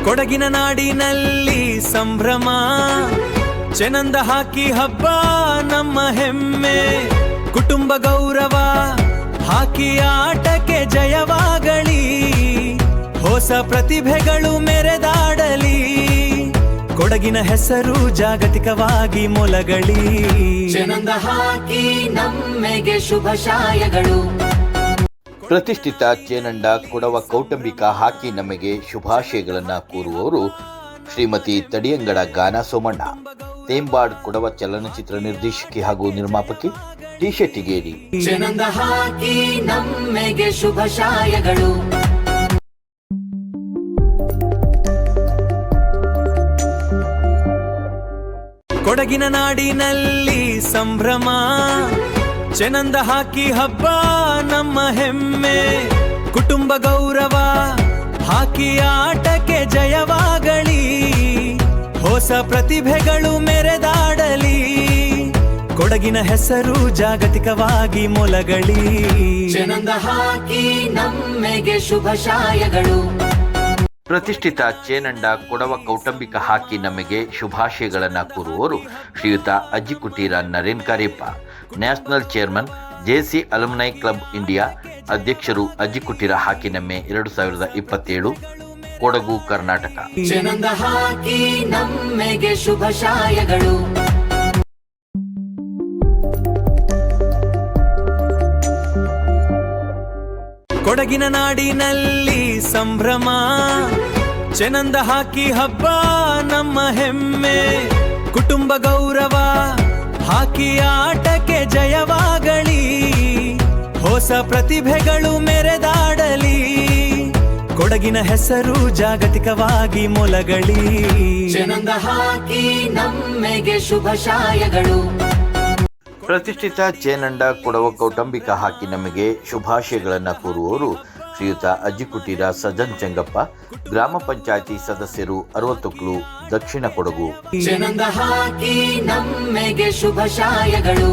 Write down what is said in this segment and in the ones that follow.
ಕೊಡಗಿನ ನಾಡಿನಲ್ಲಿ ಸಂಭ್ರಮ, ಚೆನ್ನಂದ ಹಾಕಿ ಹಬ್ಬ ನಮ್ಮ ಹೆಮ್ಮೆ. ಕುಟುಂಬ ಗೌರವ ಹಾಕಿ ಆಟಕ್ಕೆ ಜಯವಾಗಲಿ, ಹೊಸ ಪ್ರತಿಭೆಗಳು ಮೆರೆದಾಡಲಿ. ಕೊಡಗಿನ ಹೆಸರು ಜಾಗತಿಕವಾಗಿ ಮೊಲಗಲಿ. ಚೆನ್ನಂದ ಹಾಕಿ ನಮ್ಮೆಗೆ ಶುಭಾಶಯಗಳು. ಪ್ರತಿಷ್ಠಿತ ಚೇನಂಡ ಕೊಡವ ಕೌಟುಂಬಿಕ ಹಾಕಿ ನಮಗೆ ಶುಭಾಶಯಗಳನ್ನು ಕೋರುವವರು ಶ್ರೀಮತಿ ತಡಿಯಂಗಡ ಗಾನ ಸೋಮಣ್ಣ, ತೇಂಬಾಡ್ ಕೊಡವ ಚಲನಚಿತ್ರ ನಿರ್ದೇಶಕಿ ಹಾಗೂ ನಿರ್ಮಾಪಕಿ, ಟಿ ಶೆಟ್ಟಿಗೇರಿ. ಚೆನ್ನಂದ ಹಾಕಿ ನಮ್ಮೆಗೆ ಶುಭಾಶಯಗಳು. ಕೊಡಗಿನ ನಾಡಿನಲ್ಲಿ ಸಂಭ್ರಮ, ಚೆನ್ನಂದ ಹಾಕಿ ಹಬ್ಬ ನಮ್ಮ ಹೆಮ್ಮೆ. ಕುಟುಂಬ ಗೌರವ ಹಾಕಿ ಆಟಕ್ಕೆ ಜಯವಾಗಲಿ, ಹೊಸ ಪ್ರತಿಭೆಗಳು ಮೆರೆದಾಡಲಿ. ಕೊಡಗಿನ ಹೆಸರು ಜಾಗತಿಕವಾಗಿ ಮೊಲಗಲಿ. ಚೆನ್ನಂದ ಹಾಕಿ ನಮ್ಮೆಗೆ ಶುಭಾಶಯಗಳು. ಪ್ರತಿಷ್ಠಿತ ಚೇನಂಡ ಕೊಡವ ಕೌಟುಂಬಿಕ ಹಾಕಿ ನಮಗೆ ಶುಭಾಶಯಗಳನ್ನು ಕೋರುವವರು ಶ್ರೀಯುತ Ajjikuteera Naren Kariappa, national chairman, JC alumni club India, ಅಧ್ಯಕ್ಷರು, ಅಜ್ಜಿಕುಟೀರ ಹಾಕಿ ನಮ್ಮೆ 2027, ಕೊಡಗು, ಕರ್ನಾಟಕ. ಚೆನ್ನಂದ ಹಾಕಿ ನಮ್ಮೆಗೆ ಶುಭಾಶಯಗಳು. ಕೊಡಗಿನ ನಾಡಿನಲ್ಲಿ ಸಂಭ್ರಮ, ಚೆನ್ನಂದ ಹಾಕಿ ಹಬ್ಬ ನಮ್ಮ ಹೆಮ್ಮೆ. ಕುಟುಂಬ ಗೌರವ ಹಾಕಿ ಆಟಕ್ಕೆ ಜಯವಾಗಲಿ, ಹೊಸ ಪ್ರತಿಭೆಗಳು ಮೆರೆದಾಡಲಿ. ಕೊಡಗಿನ ಹೆಸರು ಜಾಗತಿಕವಾಗಿ ಮೊಲಗಲಿ. ಚೆನ್ನಂದ ಹಾಕಿ ನಮ್ಮೆಗೆ ಶುಭಾಶಯಗಳು. ಪ್ರತಿಷ್ಠಿತ ಚೇನಂಡ ಕೊಡವ ಕೌಟುಂಬಿಕ ಹಾಕಿ ನಮಗೆ ಶುಭಾಶಯಗಳನ್ನು ಕೋರುವವರು ಶ್ರೀಯುತ ಅಜ್ಜಿಕುಟೀರ ಸಜ್ಜನ್ ಚೆಂಗಪ್ಪ, ಗ್ರಾಮ ಪಂಚಾಯಿತಿ ಸದಸ್ಯರು, 60 ದಕ್ಷಿಣ ಕೊಡಗು. ಚೆನ್ನಂದ ಹಾಕಿ ನಮ್ಮೆಗೆ ಶುಭಾಶಯಗಳು.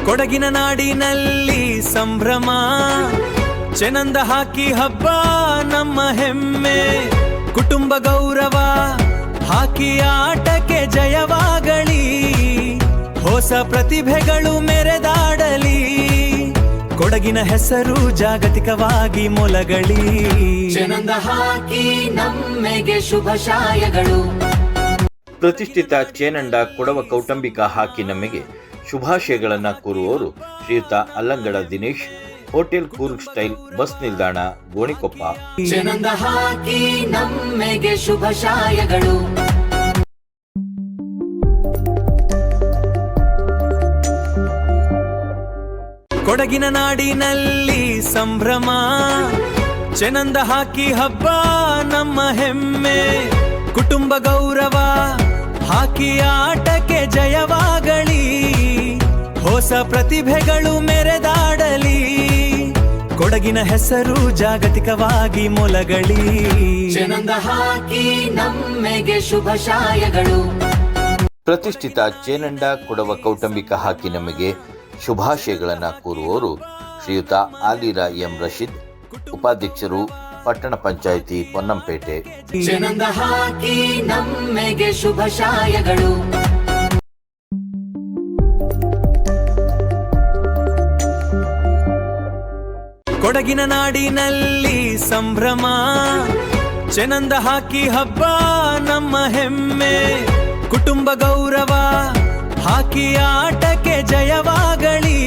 ಕೊಡಗಿನ ನಾಡಿನಲ್ಲಿ ಸಂಭ್ರಮ, ಚೆನ್ನಂದ ಹಾಕಿ ಹಬ್ಬ ನಮ್ಮ ಹೆಮ್ಮೆ. ಕುಟುಂಬ ಗೌರವ ಹಾಕಿ ಆಟಕ್ಕೆ ಜಯವಾಗಲಿ, ಹೊಸ ಪ್ರತಿಭೆಗಳು ಮೆರೆದಾಡಲಿ. ಕೊಡಗಿನ ಹೆಸರು ಜಾಗತಿಕವಾಗಿ ಮೊಲಗಲಿ. ಚೆನ್ನಂದ ಹಾಕಿ ನಮ್ಮೆಗೆ ಶುಭಾಶಯಗಳು. ಪ್ರತಿಷ್ಠಿತ ಚೇನಂಡ ಕೊಡವ ಕೌಟುಂಬಿಕ ಹಾಕಿ ನಮಗೆ ಶುಭಾಶಯಗಳನ್ನು ಕೋರುವವರು ಶ್ರೀಯುತ Allangada Dinesh, hotel Coorg style, bus ನಿಲ್ದಾಣ, ಗೋಣಿಕೊಪ್ಪ. ಚೆನ್ನಂದ ಹಾಕಿ ನಮ್ಮೆಗೆ ಶುಭಾಶಯಗಳು. ಕೊಡಗಿನ ನಾಡಿನಲ್ಲಿ ಸಂಭ್ರಮ, ಚೆನ್ನಂದ ಹಾಕಿ ಹಬ್ಬ ನಮ್ಮ ಹೆಮ್ಮೆ. ಕುಟುಂಬ ಗೌರವ ಹಾಕಿ ಆಟಕ್ಕೆ ಜಯವಾಗಲಿ, ಹೊಸ ಪ್ರತಿಭೆಗಳು ಮೆರೆದಾಡಲಿ. ಕೊಡಗಿನ ಹೆಸರು ಜಾಗತಿಕವಾಗಿ ಮೊಲಗಲಿ. ಚೆನ್ನಂದ ಹಾಕಿ ನಮ್ಮೆಗೆ ಶುಭಾಶಯಗಳು. ಪ್ರತಿಷ್ಠಿತ ಚೇನಂಡ ಕೊಡವ ಕೌಟುಂಬಿಕ ಹಾಕಿ ನಮಗೆ ಶುಭಾಶಯಗಳನ್ನು ಕೋರುವವರು ಶ್ರೀಯುತ ಆಲಿರ ಎಂ ರಶೀದ್, ಉಪಾಧ್ಯಕ್ಷರು, ಪಟ್ಟಣ ಪಂಚಾಯಿತಿ, ಪೊನ್ನಂಪೇಟೆ. ಚೆನ್ನಂದ ಹಾಕಿ ನಮ್ಮೆಗೆ ಶುಭಾಶಯಗಳು. ಕೊಡಗಿನ ನಾಡಿನಲ್ಲಿ ಸಂಭ್ರಮ, ಚೆನ್ನಂದ ಹಾಕಿ ಹಬ್ಬ ನಮ್ಮ ಹೆಮ್ಮೆ. ಕುಟುಂಬ ಗೌರವ ಹಾಕಿ ಆಟಕ್ಕೆ ಜಯವಾಗಲಿ,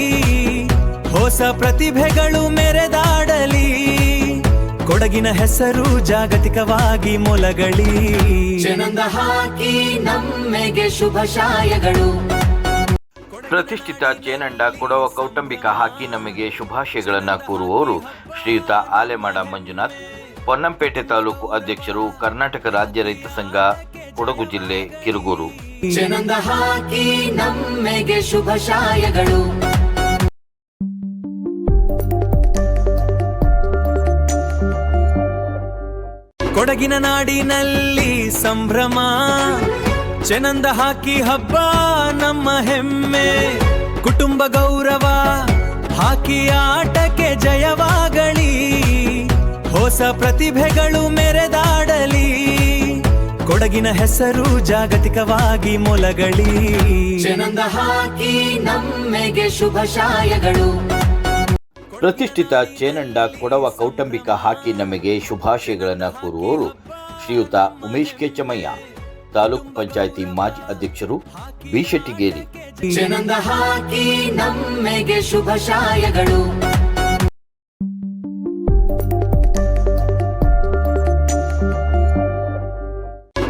ಹೊಸ ಪ್ರತಿಭೆಗಳು ಮೆರೆದಾಡಲಿ. ಕೊಡಗಿನ ಹೆಸರು ಜಾಗತಿಕವಾಗಿ ಮೊಲಗಲಿ. ಚೆನ್ನಂದ ಹಾಕಿ ನಮ್ಮೆಗೆ ಶುಭಾಶಯಗಳು. ಪ್ರತಿಷ್ಠಿತ ಚೇನಂಡ ಕೊಡವ ಕೌಟುಂಬಿಕ ಹಾಕಿ ನಮಗೆ ಶುಭಾಶಯಗಳನ್ನು ಕೋರುವವರು ಶ್ರೀಯುತ ಆಲೆಮಾಡ ಮಂಜುನಾಥ್, ಪೊನ್ನಂಪೇಟೆ ತಾಲೂಕು ಅಧ್ಯಕ್ಷರು, ಕರ್ನಾಟಕ ರಾಜ್ಯ ರೈತ ಸಂಘ, ಕೊಡಗು ಜಿಲ್ಲೆ, ಕಿರುಗೂರು. ಚೆನ್ನಂದ ಹಾಕಿ ನಮ್ಮೆಗೆ ಶುಭಾಶಯಗಳು. ಕೊಡಗಿನ ನಾಡಿನಲ್ಲಿ ಸಂಭ್ರಮ, ಚೆನ್ನಂದ ಹಾಕಿ ಹಬ್ಬ ನಮ್ಮ ಹೆಮ್ಮೆ. ಕುಟುಂಬ ಗೌರವ ಹಾಕಿ ಆಟಕ್ಕೆ ಜಯವಾಗಲಿ, ಹೊಸ ಪ್ರತಿಭೆಗಳು ಮೆರೆದಾಡಲಿ, ಕೊಡಗಿನ ಹೆಸರು ಜಾಗತಿಕವಾಗಿ ಮೊಲಗಲಿ. ಚೆನ್ನಂದ ಹಾಕಿ ನಮ್ಮೆಗೆ ಶುಭಾಶಯಗಳು. ಪ್ರತಿಷ್ಠಿತ ಚೇನಂಡ ಕೊಡವ ಕೌಟುಂಬಿಕ ಹಾಕಿ ನಮಗೆ ಶುಭಾಶಯಗಳನ್ನು ಕೋರುವವರು ಶ್ರೀಯುತ ಉಮೇಶ್ ಕೆಚಮಯ್ಯ, ತಾಲೂಕು ಪಂಚಾಯಿತಿ ಮಾಜಿ ಅಧ್ಯಕ್ಷರು, ಬಿಶೆಟ್ಟಿಗೇರಿ. ಚೆನ್ನಂದ ಹಾಕಿ ನಮ್ಮೆಗೆ ಶುಭಾಶಯಗಳು.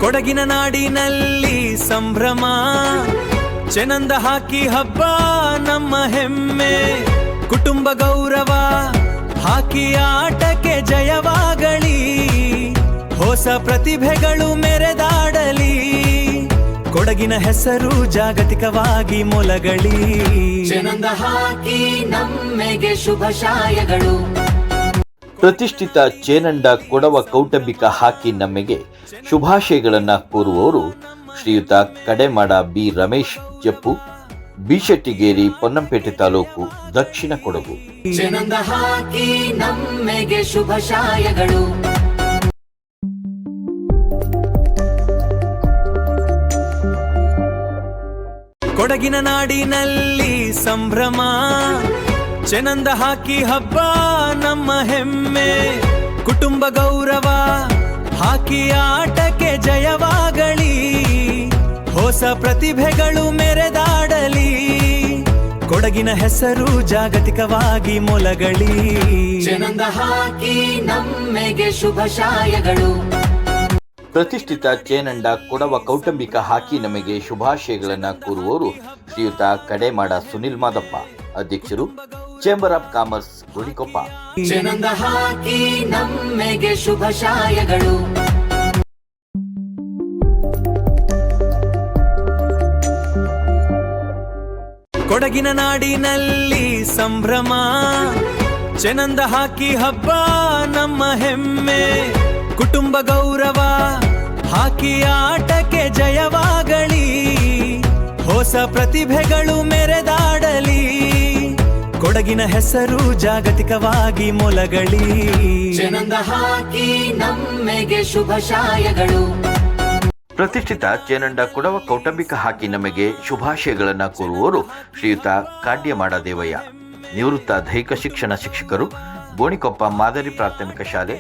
ಕೊಡಗಿನ ನಾಡಿನಲ್ಲಿ ಸಂಭ್ರಮ, ಚೆನ್ನಂದ ಹಾಕಿ ಹಬ್ಬ ನಮ್ಮ ಹೆಮ್ಮೆ, ಕುಟುಂಬ ಗೌರವ, ಹಾಕಿ ಆಟಕ್ಕೆ ಜಯವಾಗಲಿ, ಹೊಸ ಪ್ರತಿಭೆಗಳು ಮೆರೆದಾಡಲಿ, ಕೊಡಗಿನ ಹೆಸರು ಜಾಗತಿಕವಾಗಿ ಮೊಲಗಲಿ. ಚೆನ್ನಂದ ಹಾಕಿ ನಮ್ಮೆಗೆ ಶುಭಾಶಯಗಳು. ಪ್ರತಿಷ್ಠಿತ ಚೇನಂಡ ಕೊಡವ ಕೌಟುಂಬಿಕ ಹಾಕಿ ನಮಗೆ ಶುಭಾಶಯಗಳನ್ನು ಕೋರುವವರು ಶ್ರೀಯುತ ಕಡೆಮಾಡ ಬಿ ರಮೇಶ್ ಜಪ್ಪು, ಬಿಶೆಟ್ಟಿಗೇರಿ, ಪೊನ್ನಂಪೇಟೆ ತಾಲೂಕು, ದಕ್ಷಿಣ ಕೊಡಗು. ಚೆನ್ನಂದ ಹಾಕಿ ನಮ್ಮೆಗೆ ಶುಭಾಶಯಗಳು. ಕೊಡಗಿನ ನಾಡಿನಲ್ಲಿ ಸಂಭ್ರಮ, ಚೆನ್ನಂದ ಹಾಕಿ ಹಬ್ಬ ನಮ್ಮ ಹೆಮ್ಮೆ, ಕುಟುಂಬ ಗೌರವ, ಹಾಕಿ ಆಟಕ್ಕೆ ಜಯವಾಗಲಿ, ಹೊಸ ಪ್ರತಿಭೆಗಳು ಮೆರೆದಾಡಲಿ, ಕೊಡಗಿನ ಹೆಸರು ಜಾಗತಿಕವಾಗಿ ಮೊಲಗಲಿ. ಚೆನ್ನಂದ ಹಾಕಿ ನಮ್ಮೆಗೆ ಶುಭಾಶಯಗಳು. ಪ್ರತಿಷ್ಠಿತ ಚೇನಂಡ ಕೊಡವ ಕೌಟುಂಬಿಕ ಹಾಕಿ ನಮಗೆ ಶುಭಾಶಯಗಳನ್ನು ಕೋರುವವರು ಶ್ರೀಯುತ ಕಡೆಮಾಡ ಸುನಿಲ್ ಮಾದಪ್ಪ, ಅಧ್ಯಕ್ಷರು, ಚೇಂಬರ್ ಆಫ್ ಕಾಮರ್ಸ್, ಗುಣಿಕೊಪ್ಪ. ಚೆನ್ನಂದ ಹಾಕಿ ನಮ್ಮೆಗೆ ಶುಭಾಶಯಗಳು. ಕೊಡಗಿನ ನಾಡಿನಲ್ಲಿ ಸಂಭ್ರಮ, ಚೆನ್ನಂದ ಹಾಕಿ ಹಬ್ಬ ನಮ್ಮ ಹೆಮ್ಮೆ, ಕುಟುಂಬ ಗೌರವ, ಹಾಕಿ ಆಟಕ್ಕೆ ಜಯವಾಗಲಿ, ಹೊಸ ಪ್ರತಿಭೆಗಳು ಮೆರೆದಾಡಲಿ, ಕೊಡಗಿನ ಹೆಸರು ಜಾಗತಿಕವಾಗಿ ಮೊಲಗಲಿ. ಚೆನ್ನಂದ ಹಾಕಿ ನಮ್ಮೆಗೆ ಶುಭಾಶಯಗಳು. ಪ್ರತಿಷ್ಠಿತ ಚೇನಂಡ ಕೊಡವ ಕೌಟುಂಬಿಕ ಹಾಕಿ ನಮಗೆ ಶುಭಾಶಯಗಳನ್ನು ಕೋರುವವರು ಶ್ರೀಯುತ ಕಾಡ್ಯಮಾಡ ದೇವಯ್ಯ, ನಿವೃತ್ತ ದೈಹಿಕ ಶಿಕ್ಷಣ ಶಿಕ್ಷಕರು, ಗೋಣಿಕೊಪ್ಪ ಮಾದರಿ ಪ್ರಾಥಮಿಕ ಶಾಲೆ,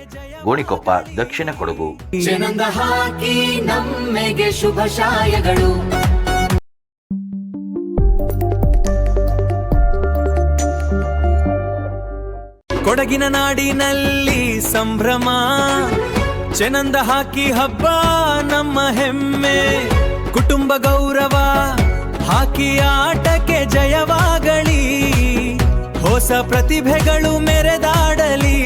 ಗೋಣಿಕೊಪ್ಪ, ದಕ್ಷಿಣ ಕೊಡಗು. ಚೆನ್ನಂದ ಹಾಕಿ ನಮ್ಮೆಗೆ ಶುಭಾಶಯಗಳು. ಕೊಡಗಿನ ನಾಡಿನಲ್ಲಿ ಸಂಭ್ರಮ, ಚೆನ್ನಂದ ಹಾಕಿ ಹಬ್ಬ ನಮ್ಮ ಹೆಮ್ಮೆ, ಕುಟುಂಬ ಗೌರವ, ಹಾಕಿ ಆಟಕ್ಕೆ ಜಯವಾಗಲಿ, ಹೊಸ ಪ್ರತಿಭೆಗಳು ಮೆರೆದಾಡಲಿ,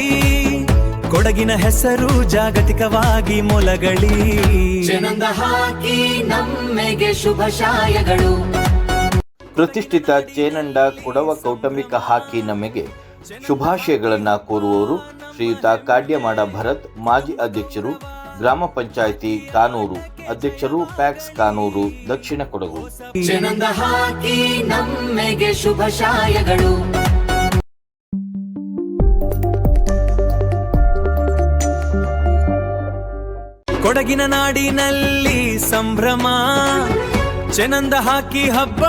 ಕೊಡಗಿನ ಹೆಸರು ಜಾಗತಿಕವಾಗಿ ಮೊಲಗಲಿ. ಚೆನ್ನಂದ ಹಾಕಿ ನಮ್ಮೆಗೆ ಶುಭಾಶಯಗಳು. ಪ್ರತಿಷ್ಠಿತ ಚೇನಂಡ ಕೊಡವ ಕೌಟುಂಬಿಕ ಹಾಕಿ ನಮಗೆ ಶುಭಾಶಯಗಳನ್ನು ಕೋರುವವರು ಶ್ರೀಯುತ ಕಾಡ್ಯಮಾಡ ಭರತ್, ಮಾಜಿ ಅಧ್ಯಕ್ಷರು, ಗ್ರಾಮ ಪಂಚಾಯಿತಿ ಕಾನೂರು, ಅಧ್ಯಕ್ಷರು, ಪ್ಯಾಕ್ಸ್ ಕಾನೂರು, ದಕ್ಷಿಣ ಕೊಡಗು. ಚೆನ್ನಂದ ಹಾಕಿ ನಮ್ಮೆಗೆ ಶುಭಾಶಯಗಳು. ಕೊಡಗಿನ ನಾಡಿನಲ್ಲಿ ಸಂಭ್ರಮ, ಚೆನ್ನಂದ ಹಾಕಿ ಹಬ್ಬ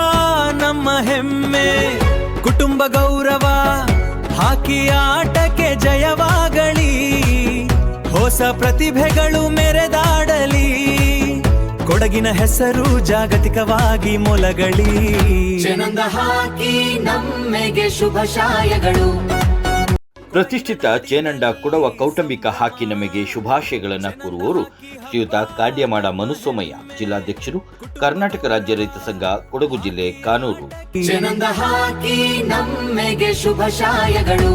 ನಮ್ಮ ಹೆಮ್ಮೆ, ಕುಟುಂಬ ಗೌರವ, ಹಾಕಿ ಆಟಕ್ಕೆ ಜಯವಾಗಲಿ, ಹೊಸ ಪ್ರತಿಭೆಗಳು ಮೆರೆದಾಡಲಿ, ಕೊಡಗಿನ ಹೆಸರು ಜಾಗತಿಕವಾಗಿ ಮೊಲಗಲಿ. ಚೆನ್ನಂದ ಹಾಕಿ ನಮ್ಮೆಗೆ ಶುಭಾಶಯಗಳು. ಪ್ರತಿಷ್ಠಿತ ಚೇನಂಡ ಕೊಡವ ಕೌಟುಂಬಿಕ ಹಾಕಿ ನಮಗೆ ಶುಭಾಶಯಗಳನ್ನು ಕೋರುವವರು ಶ್ರೀಯುತ ಕಾಡ್ಯಮಾಡ ಮನುಸೋಮಯ್ಯ, ಜಿಲ್ಲಾಧ್ಯಕ್ಷರು, ಕರ್ನಾಟಕ ರಾಜ್ಯ ರೈತ ಸಂಘ, ಕೊಡಗು ಜಿಲ್ಲೆ, ಕಾನೂರು. ಚೆನ್ನಂದ ಹಾಕಿ ನಮ್ಮೆಗೆ ಶುಭಾಶಯಗಳು.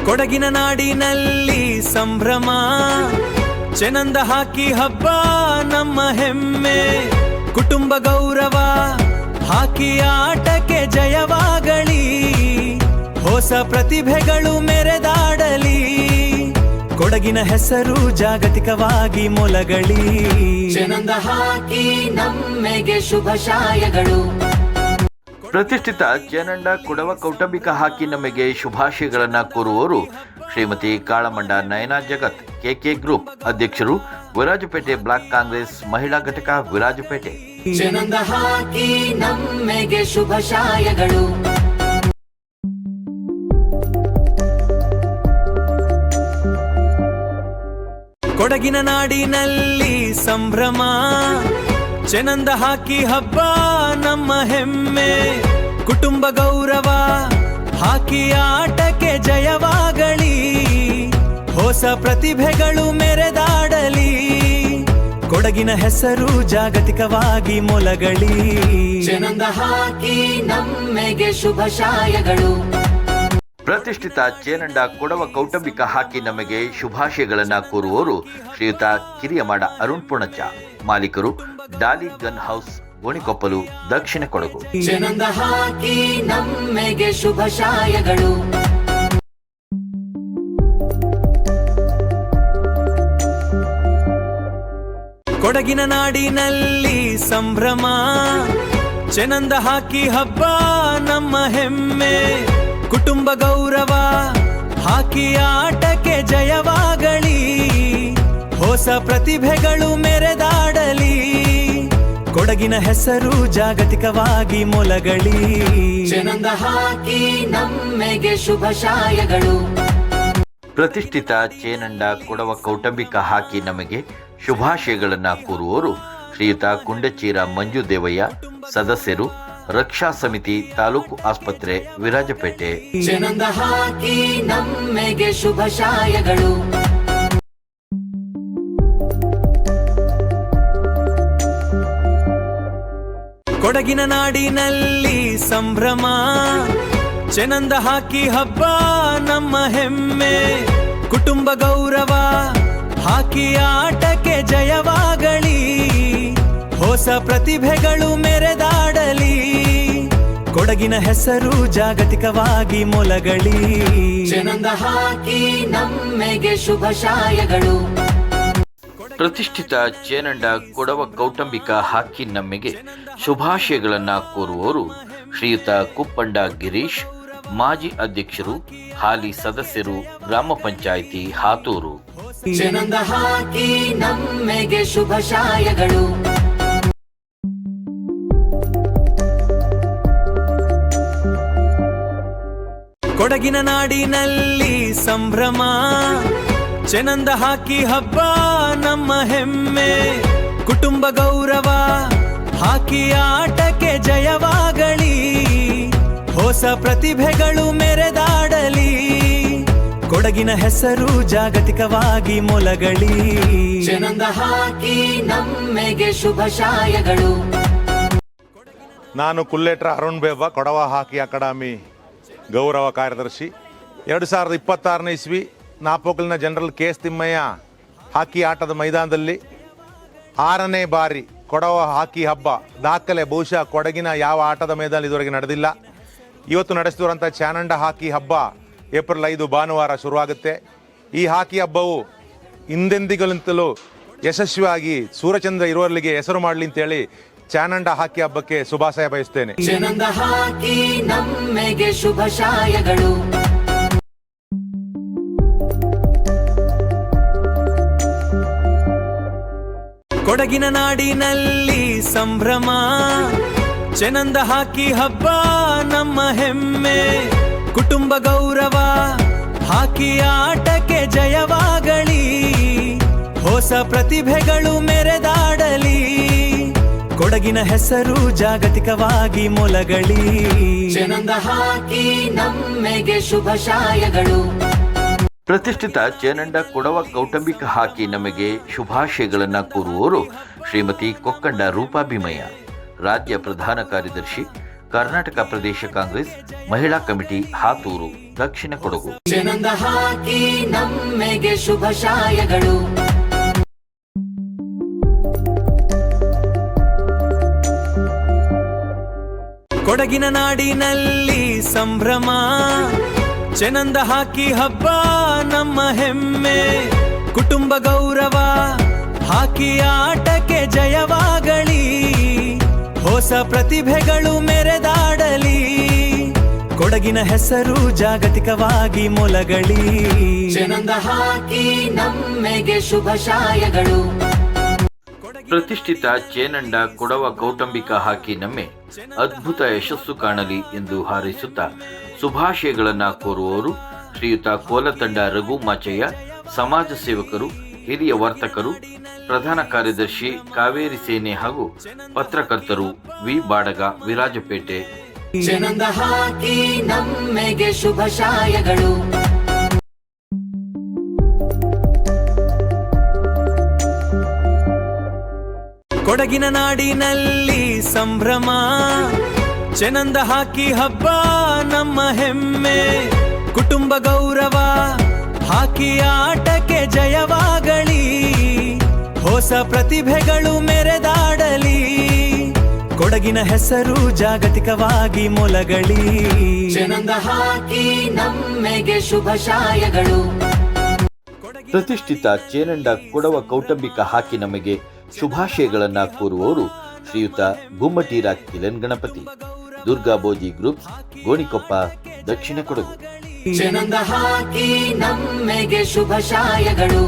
ಕೊಡಗಿನ ನಾಡಿನಲ್ಲಿ ಸಂಭ್ರಮ, ಚೆನ್ನಂದ ಹಾಕಿ ಹಬ್ಬ ನಮ್ಮ ಹೆಮ್ಮೆ, ಕುಟುಂಬ ಗೌರವ, ಹಾಕಿ ಆಟಕ್ಕೆ ಜಯವಾಗಲಿ, ಹೊಸ ಪ್ರತಿಭೆಗಳು ಮೆರೆದಾಡಲಿ, ಕೊಡಗಿನ ಹೆಸರು ಜಾಗತಿಕವಾಗಿ ಮೊಲಗಳಿ ಚೆನ್ನಂದ ಹಾಕಿ ನಮ್ಮೆಗೆ ಶುಭಾಶಯಗಳು. ಪ್ರತಿಷ್ಠಿತ ಚೇನಂಡ ಕೊಡವ ಕೌಟುಂಬಿಕ ಹಾಕಿ ನಮಗೆ ಶುಭಾಶಯಗಳನ್ನು ಕೋರುವವರು ಶ್ರೀಮತಿ ಕಾಳಮಂಡ ನಯನಾ ಜಗತ್, ಕೆಕೆ ಗ್ರೂಪ್ ಅಧ್ಯಕ್ಷರು, ವಿರಾಜಪೇಟೆ ಬ್ಲಾಕ್ ಕಾಂಗ್ರೆಸ್ ಮಹಿಳಾ ಘಟಕ, ವಿರಾಜಪೇಟೆ. ಚೆನ್ನಂದ ಹಾಕಿ ನಮ್ಮೆಗೆ ಶುಭಾಶಯಗಳು. ಕೊಡಗಿನ ನಾಡಿನಲ್ಲಿ ಸಂಭ್ರಮ, ಚೆನ್ನಂದ ಹಾಕಿ ಹಬ್ಬ ನಮ್ಮ ಹೆಮ್ಮೆ. ಕುಟುಂಬ ಗೌರವ, ಹಾಕಿ ಆಟಕ್ಕೆ ಜಯವಾಗಲಿ. ಹೊಸ ಪ್ರತಿಭೆಗಳು ಮೆರೆದಾಡಲಿ. ಕೊಡಗಿನ ಹೆಸರು ಜಾಗತಿಕವಾಗಿ ಮೊಲಗಳಿ. ಚೆನ್ನಂದ ಹಾಕಿ ನಮ್ಮೆಗೆ ಶುಭಾಶಯಗಳು. ಪ್ರತಿಷ್ಠಿತ ಚೇನಂಡ ಕೊಡವ ಕೌಟುಂಬಿಕ ಹಾಕಿ ನಮಗೆ ಶುಭಾಶಯಗಳನ್ನು ಕೋರುವವರು ಶ್ರೀಯುತ ಕಿರಿಯಮಾಡ ಅರುಣ್ ಪುಣಚ, ಮಾಲೀಕರು ಡಾಲಿ ಗನ್ ಹೌಸ್, ಗೋಣಿಕೊಪ್ಪಲು, ದಕ್ಷಿಣ ಕೊಡಗು. ಚೆನ್ನಂದ ಹಾಕಿ ನಮ್ಮೆಗೆ ಶುಭಾಶಯಗಳು. ಕೊಡಗಿನ ನಾಡಿನಲ್ಲಿ ಸಂಭ್ರಮ, ಚೆನ್ನಂದ ಹಾಕಿ ಹಬ್ಬ ನಮ್ಮ ಹೆಮ್ಮೆ. ಕುಟುಂಬ ಗೌರವ, ಹಾಕಿ ಆಟಕ್ಕೆ ಜಯವಾಗಲಿ. ಹೊಸ ಪ್ರತಿಭೆಗಳು ಮೆರೆದಾಡಲಿ. ಕೊಡಗಿನ ಹೆಸರು ಜಾಗತಿಕವಾಗಿ ಮೊಲಗಳಿ. ಚೆನ್ನಂದ ಹಾಕಿ ನಮ್ಮೆಗೆ ಶುಭಾಶಯಗಳು. ಪ್ರತಿಷ್ಠಿತ ಚೇನಂಡ ಕೊಡವ ಕೌಟುಂಬಿಕ ಹಾಕಿ ನಮಗೆ ಶುಭಾಶಯಗಳನ್ನು ಕೋರುವವರು ಶ್ರೀಯುತ ಕುಂಡಚೀರ ಮಂಜು ದೇವಯ್ಯ, ಸದಸ್ಯರು, ರಕ್ಷಾ ಸಮಿತಿ, ತಾಲೂಕು ಆಸ್ಪತ್ರೆ, ವಿರಾಜಪೇಟೆ. ಚೆನ್ನಂದ ಹಾಕಿ ನಮ್ಮೆಗೆ ಶುಭಾಶಯಗಳು. ಕೊಡಗಿನ ನಾಡಿನಲ್ಲಿ ಸಂಭ್ರಮ, ಚೆನ್ನಂದ ಹಾಕಿ ಹಬ್ಬ ನಮ್ಮ ಹೆಮ್ಮೆ. ಕುಟುಂಬ ಗೌರವ, ಹಾಕಿ ಆಟಕ್ಕೆ ಜಯವಾಗಲಿ. ಹೊಸ ಪ್ರತಿಭೆಗಳು ಮೆರೆದಾಡಲಿ. ಕೊಡಗಿನ ಹೆಸರು ಜಾಗತಿಕವಾಗಿ ಮೊಲಗಳಿ. ಚೆನ್ನಂದ ಹಾಕಿ ನಮ್ಮೆಗೆ ಶುಭಾಶಯಗಳು. ಪ್ರತಿಷ್ಠಿತ ಚೇನಂಡ ಕೊಡವ ಕೌಟುಂಬಿಕ ಹಾಕಿ ನಮ್ಮೆಗೆ ಶುಭಾಶಯಗಳನ್ನು ಕೋರುವವರು ಶ್ರೀಯುತ ಕುಪ್ಪಂಡ ಗಿರೀಶ್, ಮಾಜಿ ಅಧ್ಯಕ್ಷರು, ಹಾಲಿ ಸದಸ್ಯರು, ಗ್ರಾಮ ಪಂಚಾಯಿತಿ ಹಾತೂರು. ಚೆನ್ನಂದ ಹಾಕಿ ನಮ್ಮೆಗೆ ಶುಭಾಶಯಗಳು. ಕೊಡಗಿನ ನಾಡಿನಲ್ಲಿ ಸಂಭ್ರಮ, ಚೆನ್ನಂದ ಹಾಕಿ ಹಬ್ಬ ನಮ್ಮ ಹೆಮ್ಮೆ. ಕುಟುಂಬ ಗೌರವ, ಹಾಕಿ ಆಟಕ್ಕೆ ಜಯವಾಗಲಿ. ಹೊಸ ಪ್ರತಿಭೆಗಳು ಮೆರೆದಾಡಲಿ. ಕೊಡಗಿನ ಹೆಸರು ಜಾಗತಿಕವಾಗಿ ಮೊಲಗಳಿ. ಚೆನ್ನಂದ ಹಾಕಿ ನಮ್ಮೆಗೆ ಶುಭಾಶಯಗಳು. ನಾನು ಕುಲ್ಲೇಟ್ರ ಅರುಣ್ ಬೇವ, ಕೊಡವ ಹಾಕಿ ಅಕಾಡೆಮಿ ಗೌರವ ಕಾರ್ಯದರ್ಶಿ. 2026ನೇ ಇಸ್ವಿ ನಾಪೋಕಲಿನ ಜನರಲ್ ಕೆ.ಎಸ್. ತಿಮ್ಮಯ್ಯ ಹಾಕಿ ಆಟದ ಮೈದಾನದಲ್ಲಿ 6ನೇ ಬಾರಿ ಕೊಡವ ಹಾಕಿ ಹಬ್ಬ ದಾಖಲೆ. ಬಹುಶಃ ಕೊಡಗಿನ ಯಾವ ಆಟದ ಮೈದಾನ ಇದುವರೆಗೆ ನಡೆದಿಲ್ಲ. ಇವತ್ತು ನಡೆಸ್ತಿರುವಂಥ ಚಾನಂಡ ಹಾಕಿ ಹಬ್ಬ ಏಪ್ರಿಲ್ 5 ಭಾನುವಾರ ಶುರುವಾಗುತ್ತೆ. ಈ ಹಾಕಿ ಹಬ್ಬವು ಹಿಂದೆಂದಿಗಿಂತಲೂ ಯಶಸ್ವಿಯಾಗಿ ಸೂರ್ಯಚಂದ್ರ ಇರುವಲ್ಲಿಗೆ ಹೆಸರು ಮಾಡಲಿ ಅಂತೇಳಿ ಚಾನಂಡ ಹಾಕಿ ಹಬ್ಬಕ್ಕೆ ಶುಭಾಶಯ ಬಯಸ್ತೇನೆ. ಚೆನ್ನಂದ ಹಾಕಿ ನಮ್ಮೆಗೆ ಶುಭಾಶಯಗಳು. ಕೊಡಗಿನ ನಾಡಿನಲ್ಲಿ ಸಂಭ್ರಮ, ಚೆನ್ನಂದ ಹಾಕಿ ಹಬ್ಬ ನಮ್ಮ ಹೆಮ್ಮೆ. ಕುಟುಂಬ ಗೌರವ, ಹಾಕಿ ಆಟಕ್ಕೆ ಜಯವಾಗಲಿ. ಹೊಸ ಪ್ರತಿಭೆಗಳು ಮೆರೆದಾಡಲಿ. ಕೊಡಗಿನ ಹೆಸರು ಜಾಗತಿಕವಾಗಿ ಮೊಲಗಳಿ. ಚೆನ್ನಂದ ಹಾಕಿ ನಮ್ಮೆಗೆ ಶುಭಾಶಯಗಳು. ಪ್ರತಿಷ್ಠಿತ ಚೇನಂಡ ಕೊಡವ ಕೌಟುಂಬಿಕ ಹಾಕಿ ನಮಗೆ ಶುಭಾಶಯಗಳನ್ನು ಕೋರುವವರು ಶ್ರೀಮತಿ ಕೊಕ್ಕಂಡ ರೂಪಾ ಭೀಮಯ್ಯ, ರಾಜ್ಯ ಪ್ರಧಾನ ಕಾರ್ಯದರ್ಶಿ, ಕರ್ನಾಟಕ ಪ್ರದೇಶ ಕಾಂಗ್ರೆಸ್ ಮಹಿಳಾ ಕಮಿಟಿ ಹಾತೂರು, ದಕ್ಷಿಣ ಕೊಡಗು. ಚೆನ್ನಂದ ಹಾಕಿ ನಮ್ಮೆಗೆ ಶುಭಾಶಯಗಳು. ಕೊಡಗಿನ ನಾಡಿನಲ್ಲಿ ಸಂಭ್ರಮ, ಚೆನ್ನಂದ ಹಾಕಿ ಹಬ್ಬ ನಮ್ಮ ಹೆಮ್ಮೆ, ಕುಟುಂಬ ಗೌರವ ಹಾಕಿ ಆಟಕ್ಕೆ ಜಯವಾಗಲಿ, ಹೊಸ ಪ್ರತಿಭೆಗಳು ಮೆರೆದಾಡಲಿ, ಕೊಡಗಿನ ಹೆಸರು ಜಾಗತಿಕವಾಗಿ ಮೊಲಗಲಿ. ಚೆನ್ನಂದ ಹಾಕಿ ನಮ್ಮೆಗೆ ಶುಭಾಶಯಗಳು. ಪ್ರತಿಷ್ಠಿತ ಚೇನಂಡ ಕೊಡವ ಕೌಟುಂಬಿಕ ಹಾಕಿ ನಮ್ಮೆ ಅದ್ಭುತ ಯಶಸ್ಸು ಕಾಣಲಿ ಎಂದು ಹಾರೈಸುತ್ತಾ ಶುಭಾಶಯಗಳನ್ನು ಕೋರುವವರು ಶ್ರೀಯುತ ಕೋಲತಂಡ ರಘು ಮಾಚಯ್ಯ, ಸಮಾಜ ಸೇವಕರು, ಹಿರಿಯ ವರ್ತಕರು, ಪ್ರಧಾನ ಕಾರ್ಯದರ್ಶಿ ಕಾವೇರಿ ಸೇನೆ ಹಾಗೂ ಪತ್ರಕರ್ತರು ವಿ ಬಾಡಗ, ವಿರಾಜಪೇಟೆ. ಚೆನ್ನಂದ ಹಾಕಿ ನಮ್ಮೆಗೆ ಶುಭಾಶಯಗಳು. ಕೊಡಗಿನ ನಾಡಿನಲ್ಲಿ ಸಂಭ್ರಮ, ಚೆನ್ನಂದ ಹಾಕಿ ಹಬ್ಬ ನಮ್ಮ ಹೆಮ್ಮೆ, ಕುಟುಂಬ ಗೌರವ ಹಾಕಿ ಆಟಕ್ಕೆ ಜಯವಾಗಲಿ, ಹೊಸ ಪ್ರತಿಭೆಗಳು ಮೆರೆದಾಡಲಿ, ಕೊಡಗಿನ ಹೆಸರು ಜಾಗತಿಕವಾಗಿ ಮೊಲಗಲಿ. ಚೆನ್ನಂದ ಹಾಕಿ ನಮ್ಮೆಗೆ ಶುಭಾಶಯಗಳು. ಪ್ರತಿಷ್ಠಿತ ಚೇನಂಡ ಕೊಡವ ಕೌಟುಂಬಿಕ ಹಾಕಿ ನಮಗೆ ಶುಭಾಶಯಗಳನ್ನ ಕೋರುವವರು ಶ್ರೀಯುತ ಗುಮ್ಮಟೀರ ಕಿಲನ್ ಗಣಪತಿ, ದುರ್ಗಾ ಬೋಜಿ ಗ್ರೂಪ್ಸ್, ಗೋಣಿಕೊಪ್ಪ, ದಕ್ಷಿಣ ಕೊಡಗು. ಚೆನ್ನಂದ ಹಾಕಿ ನಮ್ಮೆಗೆ ಶುಭಾಶಯಗಳು.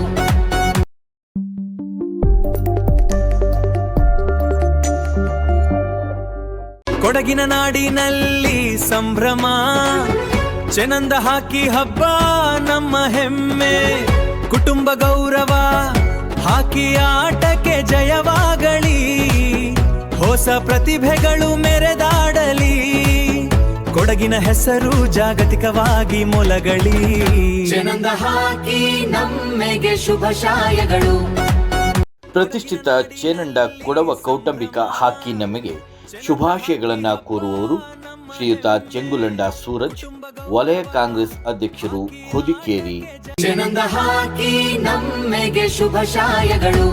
ಕೊಡಗಿನ ನಾಡಿನಲ್ಲಿ ಸಂಭ್ರಮ, ಚೆನ್ನಂದ ಹಾಕಿ ಹಬ್ಬ ನಮ್ಮ ಹೆಮ್ಮೆ, ಕುಟುಂಬ ಗೌರವ ಹಾಕಿ ಆಟಕ್ಕೆ ಜಯವಾಗಲಿ, ಹೊಸ ಪ್ರತಿಭೆಗಳು ಮೆರೆದಾಡಲಿ, ಕೊಡಗಿನ ಹೆಸರು ಜಾಗತಿಕವಾಗಿ ಮೊಲಗಲಿ. ಚೆನ್ನಂದ ಹಾಕಿ ನಮ್ಮೆಗೆ ಶುಭಾಶಯಗಳು. ಪ್ರತಿಷ್ಠಿತ ಚೇನಂಡ ಕೊಡವ ಕೌಟುಂಬಿಕ ಹಾಕಿ ನಮಗೆ ಶುಭಾಶಯಗಳನ್ನ ಕೋರುವವರು ಶ್ರೀಯುತ ಚೆಂಗುಲಂಡ ಸೂರಜ್, ವಲಯ ಕಾಂಗ್ರೆಸ್ ಅಧ್ಯಕ್ಷರು, ಹೊದಿಕೇರಿ. ಚೆನ್ನಂದ ಹಾಕಿ ನಮ್ಮೆಗೆ ಶುಭಾಶಯಗಳು.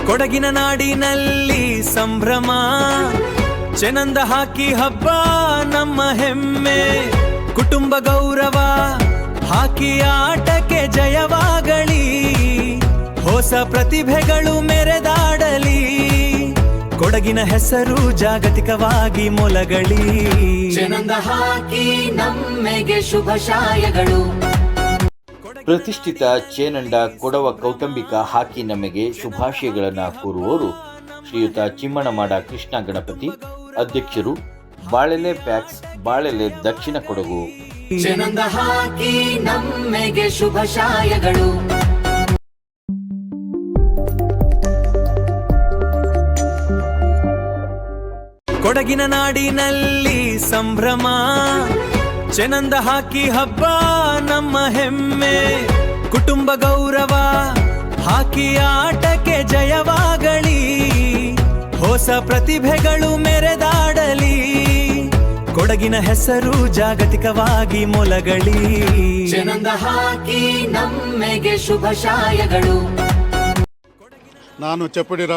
ಕೊಡಗಿನ ನಾಡಿನಲ್ಲಿ ಸಂಭ್ರಮ, ಚೆನ್ನಂದ ಹಾಕಿ ಹಬ್ಬ ನಮ್ಮ ಹೆಮ್ಮೆ, ಕುಟುಂಬ ಗೌರವ ಹಾಕಿ ಆಟಕ್ಕೆ ಜಯವಾಗಲಿ, ಹೊಸ ಪ್ರತಿಭೆಗಳು ಮೆರೆದಾಡಲಿ, ಕೊಡಗಿನ ಹೆಸರು ಜಾಗತಿಕವಾಗಿ ಮೊಲಗಲಿ. ಚೆನ್ನಂದ ಹಾಕಿ ನಮ್ಮೆಗೆ ಶುಭಾಶಯಗಳು. ಪ್ರತಿಷ್ಠಿತ ಚೇನಂಡ ಕೊಡವ ಕೌಟುಂಬಿಕ ಹಾಕಿ ನಮಗೆ ಶುಭಾಶಯಗಳನ್ನ ಕೋರುವವರು ಶ್ರೀಯುತ ಚಿಮ್ಮಣಮಾಡ ಕೃಷ್ಣ ಗಣಪತಿ, ಅಧ್ಯಕ್ಷರು, ಬಾಳೆಲೆ ಪ್ಯಾಕ್ಸ್, ಬಾಳೆಲೆ, ದಕ್ಷಿಣ ಕೊಡಗು. ಚೆನ್ನಂದ ಹಾಕಿ ನಮ್ಮೆಗೆ ಶುಭಾಶಯಗಳು. ಕೊಡಗಿನ ನಾಡಿನಲ್ಲಿ ಸಂಭ್ರಮ, ಚೆನ್ನಂದ ಹಾಕಿ ಹಬ್ಬ ನಮ್ಮ ಹೆಮ್ಮೆ, ಕುಟುಂಬ ಗೌರವ ಹಾಕಿ ಆಟಕ್ಕೆ ಜಯವಾಗಲಿ, ಹೊಸ ಪ್ರತಿಭೆಗಳು ಮೆರೆದಾಡಲಿ, ಕೊಡಗಿನ ಹೆಸರು ಜಾಗತಿಕವಾಗಿ ಮೊಲಗಲಿ. ಚೆನ್ನಂದ ಹಾಕಿ ನಮ್ಮೆಗೆ ಶುಭಾಶಯಗಳು. ನಾನು ಚಪ್ಪಡಿರ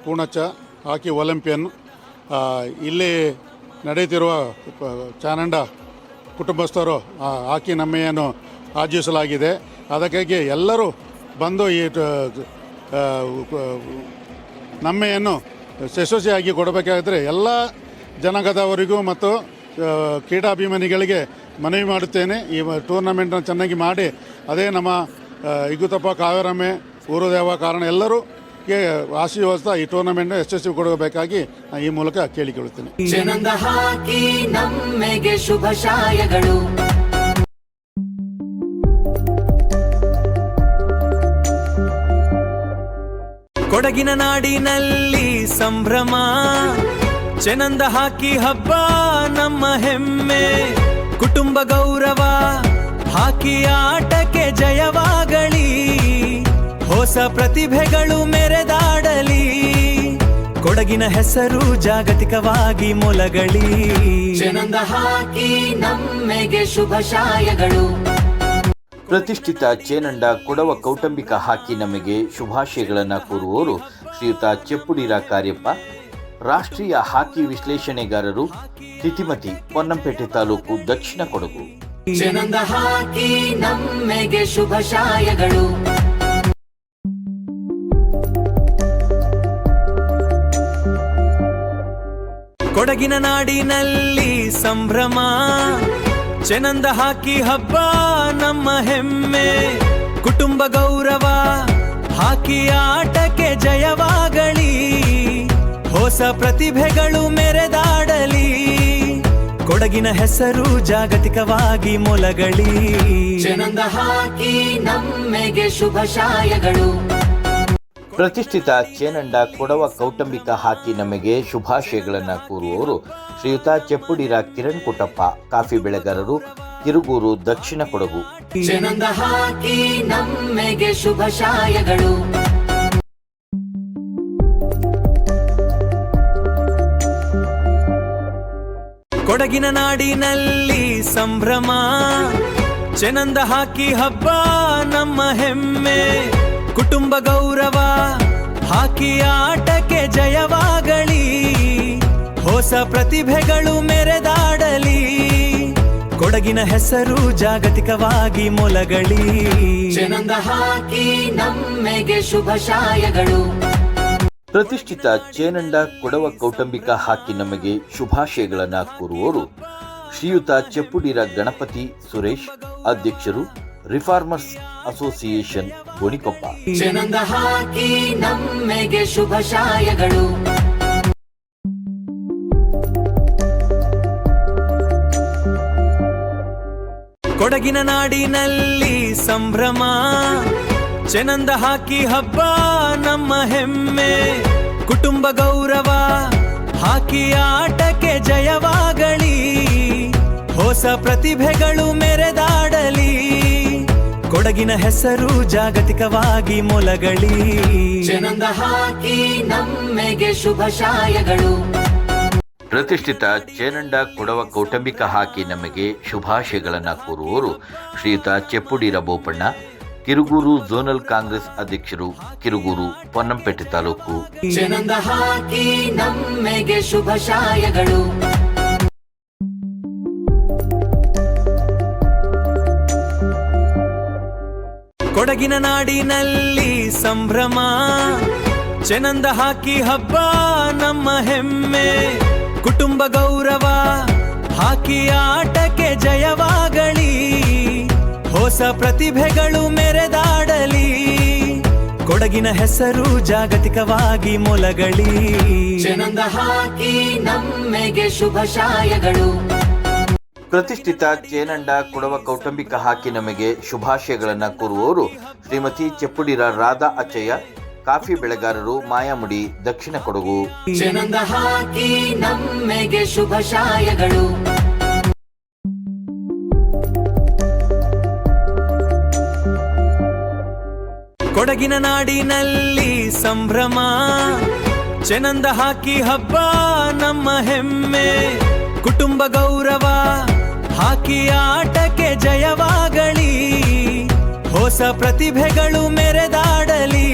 ಪೂರ್ಣಚ್ಚ, ಹಾಕಿ ಒಲಿಂಪಿಯನ್. ಇಲ್ಲಿ ನಡೆಯುತ್ತಿರುವ ಚಾನಂಡ ಕುಟುಂಬಸ್ಥರು ಹಾಕಿ ನಮ್ಮೆಯನ್ನು ಆಯೋಜಿಸಲಾಗಿದೆ. ಅದಕ್ಕಾಗಿ ಎಲ್ಲರೂ ಬಂದು ಈ ನಮ್ಮೆಯನ್ನು ಯಶಸ್ವಿಯಾಗಿ ಕೊಡಬೇಕಾದರೆ ಎಲ್ಲ ಜನಾಂಗದವರಿಗೂ ಮತ್ತು ಕ್ರೀಡಾಭಿಮಾನಿಗಳಿಗೆ ಮನವಿ ಮಾಡುತ್ತೇನೆ. ಈ ಟೂರ್ನಮೆಂಟನ್ನು ಚೆನ್ನಾಗಿ ಮಾಡಿ, ಅದೇ ನಮ್ಮ ಇಗುತಪ್ಪ, ಕಾವೇರಮ್ಮೆ, ಊರುದೇವ ಕಾರಣ ಎಲ್ಲರೂ ಆಶೀರ್ವದಿಸ್ತಾ ಈ ಟೂರ್ನಮೆಂಟ್ ಯಶಸ್ವಿ ಕೊಡಬೇಕಾಗಿ ಈ ಮೂಲಕ ಕೇಳಿಕೊಳ್ಳುತ್ತೇನೆ. ಚೆನ್ನಂದ ಹಾಕಿ ನಮ್ಮೆಗೆ ಶುಭಾಶಯಗಳು. ಕೊಡಗಿನ ನಾಡಿನಲ್ಲಿ ಸಂಭ್ರಮ, ಚೆನ್ನಂದ ಹಾಕಿ ಹಬ್ಬ ನಮ್ಮ ಹೆಮ್ಮೆ, ಕುಟುಂಬ ಗೌರವ ಹಾಕಿ ಆಟಕ್ಕೆ ಜಯವಾಗಲಿ, ಹೊಸ ಪ್ರತಿಭೆಗಳು ಮೆರೆದಾಡಲಿ, ಕೊಡಗಿನ ಹೆಸರು ಜಾಗತಿಕವಾಗಿ ಮೊಲಗಲಿ. ಚೆನ್ನಂದ ಹಾಕಿ ನಮ್ಮೆಗೆ ಶುಭಾಶಯಗಳು. ಪ್ರತಿಷ್ಠಿತ ಚೇನಂಡ ಕೊಡವ ಕೌಟುಂಬಿಕ ಹಾಕಿ ನಮಗೆ ಶುಭಾಶಯಗಳನ್ನು ಕೋರುವವರು ಶ್ರೀಯುತ ಚೆಪ್ಪುಡಿರ ಕಾರ್ಯಪ್ಪ, ರಾಷ್ಟ್ರೀಯ ಹಾಕಿ ವಿಶ್ಲೇಷಣೆಗಾರರು ತಿತಿಮತಿ, ಪೊನ್ನಂಪೇಟೆ ತಾಲೂಕು, ದಕ್ಷಿಣ ಕೊಡಗು. ಚೆನ್ನಂದ ಹಾಕಿ ನಮ್ಮೆಗೆ ಶುಭಾಶಯಗಳು. ಕೊಡಗಿನ ನಾಡಿನಲ್ಲಿ ಸಂಭ್ರಮ, ಚೆನ್ನಂದ ಹಾಕಿ ಹಬ್ಬ ನಮ್ಮ ಹೆಮ್ಮೆ. ಕುಟುಂಬ ಗೌರವ, ಹಾಕಿ ಆಟಕ್ಕೆ ಜಯವಾಗಲಿ. ಹೊಸ ಪ್ರತಿಭೆಗಳು ಮೆರೆದಾಡಲಿ. ಕೊಡಗಿನ ಹೆಸರು ಜಾಗತಿಕವಾಗಿ ಮೊಲಗಲಿ. ಚೆನ್ನಂದ ಹಾಕಿ ನಮ್ಮೆಗೆ ಶುಭಾಶಯಗಳು. ಪ್ರತಿಷ್ಠಿತ ಚೇನಂಡ ಕೊಡವ ಕೌಟುಂಬಿಕ ಹಾಕಿ ನಮಗೆ ಶುಭಾಶಯಗಳನ್ನು ಕೋರುವವರು ಶ್ರೀಯುತ ಚೆಪ್ಪುಡಿರ ಕಿರಣ್ ಕುಟ್ಟಪ್ಪ, ಕಾಫಿ ಬೆಳೆಗಾರರು, ಕಿರುಗೂರು, ದಕ್ಷಿಣ ಕೊಡಗು. ಚೆನ್ನಂದ ಹಾಕಿ ನಮ್ಮೆಗೆ ಶುಭಾಶಯಗಳು. ಕೊಡಗಿನ ನಾಡಿನಲ್ಲಿ ಸಂಭ್ರಮ, ಚೆನ್ನಂದ ಹಾಕಿ ಹಬ್ಬ ನಮ್ಮ ಹೆಮ್ಮೆ. ಕುಟುಂಬ ಗೌರವ, ಹಾಕಿ ಆಟಕ್ಕೆ ಜಯವಾಗಲಿ. ಹೊಸ ಪ್ರತಿಭೆಗಳು ಮೆರೆದಾಡಲಿ. ಕೊಡಗಿನ ಹೆಸರು ಜಾಗತಿಕವಾಗಿ ಮೊಲಗಲಿ. ಚೆನ್ನಂದ ಹಾಕಿ ನಮ್ಮೆಗೆ ಶುಭಾಶಯಗಳು. ಪ್ರತಿಷ್ಠಿತ ಚೇನಂಡ ಕೊಡವ ಕೌಟುಂಬಿಕ ಹಾಕಿ ನಮಗೆ ಶುಭಾಶಯಗಳನ್ನು ಕೋರುವವರು ಶ್ರೀಯುತ ಚೆಪ್ಪುಡಿರ ಗಣಪತಿ ಸುರೇಶ್, ಅಧ್ಯಕ್ಷರು, ರಿಫಾರ್ಮರ್ಸ್ ಅಸೋಸಿಯೇಷನ್, ಗೋಣಿಕೊಪ್ಪ. ಚೆನ್ನಂದ ಹಾಕಿ ನಮ್ಮೆಗೆ ಶುಭಾಶಯಗಳು. ಕೊಡಗಿನ ನಾಡಿನಲ್ಲಿ ಸಂಭ್ರಮ, ಚೆನ್ನಂದ ಹಾಕಿ ಹಬ್ಬ ನಮ್ಮ ಹೆಮ್ಮೆ. ಕುಟುಂಬ ಗೌರವ, ಹಾಕಿ ಆಟಕ್ಕೆ ಜಯವಾಗಲಿ. ಹೊಸ ಪ್ರತಿಭೆಗಳು ಮೆರೆದಾಡಲಿ. ಕೊಡಗಿನ ಹೆಸರು ಜಾಗತಿಕವಾಗಿ ಮೊಲಗಲಿ. ಚೆನ್ನಂದ ಹಾಕಿ ನಮ್ಮೆಗೆ ಶುಭಾಶಯಗಳು. ಪ್ರತಿಷ್ಠಿತ ಚೇನಂಡ ಕೊಡವ ಕೌಟುಂಬಿಕ ಹಾಕಿ ನಮಗೆ ಶುಭಾಶಯಗಳನ್ನು ಕೋರುವವರು ಶ್ರೀಯುತ ಚೆಪ್ಪುಡಿರ ಬೋಪಣ್ಣ, ಕಿರುಗೂರು ಝೋನಲ್ ಕಾಂಗ್ರೆಸ್ ಅಧ್ಯಕ್ಷರು, ಕಿರುಗೂರು, ಪೊನ್ನಂಪೇಟೆ ತಾಲೂಕು. ಚೆನ್ನಂದ ಹಾಕಿ ನಮ್ಮೆಗೆ ಶುಭಾಶಯಗಳು. ಕೊಡಗಿನ ನಾಡಿನಲ್ಲಿ ಸಂಭ್ರಮ, ಚೆನ್ನಂದ ಹಾಕಿ ಹಬ್ಬ ನಮ್ಮ ಹೆಮ್ಮೆ. ಕುಟುಂಬ ಗೌರವ, ಹಾಕಿ ಆಟಕ್ಕೆ ಜಯವಾಗಲಿ. ಹೊಸ ಪ್ರತಿಭೆಗಳು ಮೆರೆದಾಡಲಿ. ಕೊಡಗಿನ ಹೆಸರು ಜಾಗತಿಕವಾಗಿ ಮೊಲಗಲಿ. ಚೆನ್ನಂದ ಹಾಕಿ ನಮ್ಮೆಗೆ ಶುಭಾಶಯಗಳು. ಪ್ರತಿಷ್ಠಿತ ಚೇನಂಡ ಕೊಡವ ಕೌಟುಂಬಿಕ ಹಾಕಿ ನಮಗೆ ಶುಭಾಶಯಗಳನ್ನು ಕೋರುವವರು ಶ್ರೀಮತಿ ಚೆಪ್ಪುಡಿರ ರಾಧಾ ಅಚ್ಚಯ್ಯ, ಕಾಫಿ ಬೆಳೆಗಾರರು, ಮಾಯಾಮುಡಿ, ದಕ್ಷಿಣ ಕೊಡಗು. ಚೆನ್ನಂದ ಹಾಕಿ ನಮ್ಮೆಗೆ ಶುಭಾಶಯಗಳು. ಕೊಡಗಿನ ನಾಡಿನಲ್ಲಿ ಸಂಭ್ರಮ, ಚೆನ್ನಂದ ಹಾಕಿ ಹಬ್ಬ ನಮ್ಮ ಹೆಮ್ಮೆ. ಕುಟುಂಬ ಗೌರವ, ಹಾಕಿ ಆಟಕ್ಕೆ ಜಯವಾಗಲಿ. ಹೊಸ ಪ್ರತಿಭೆಗಳು ಮೆರೆದಾಡಲಿ.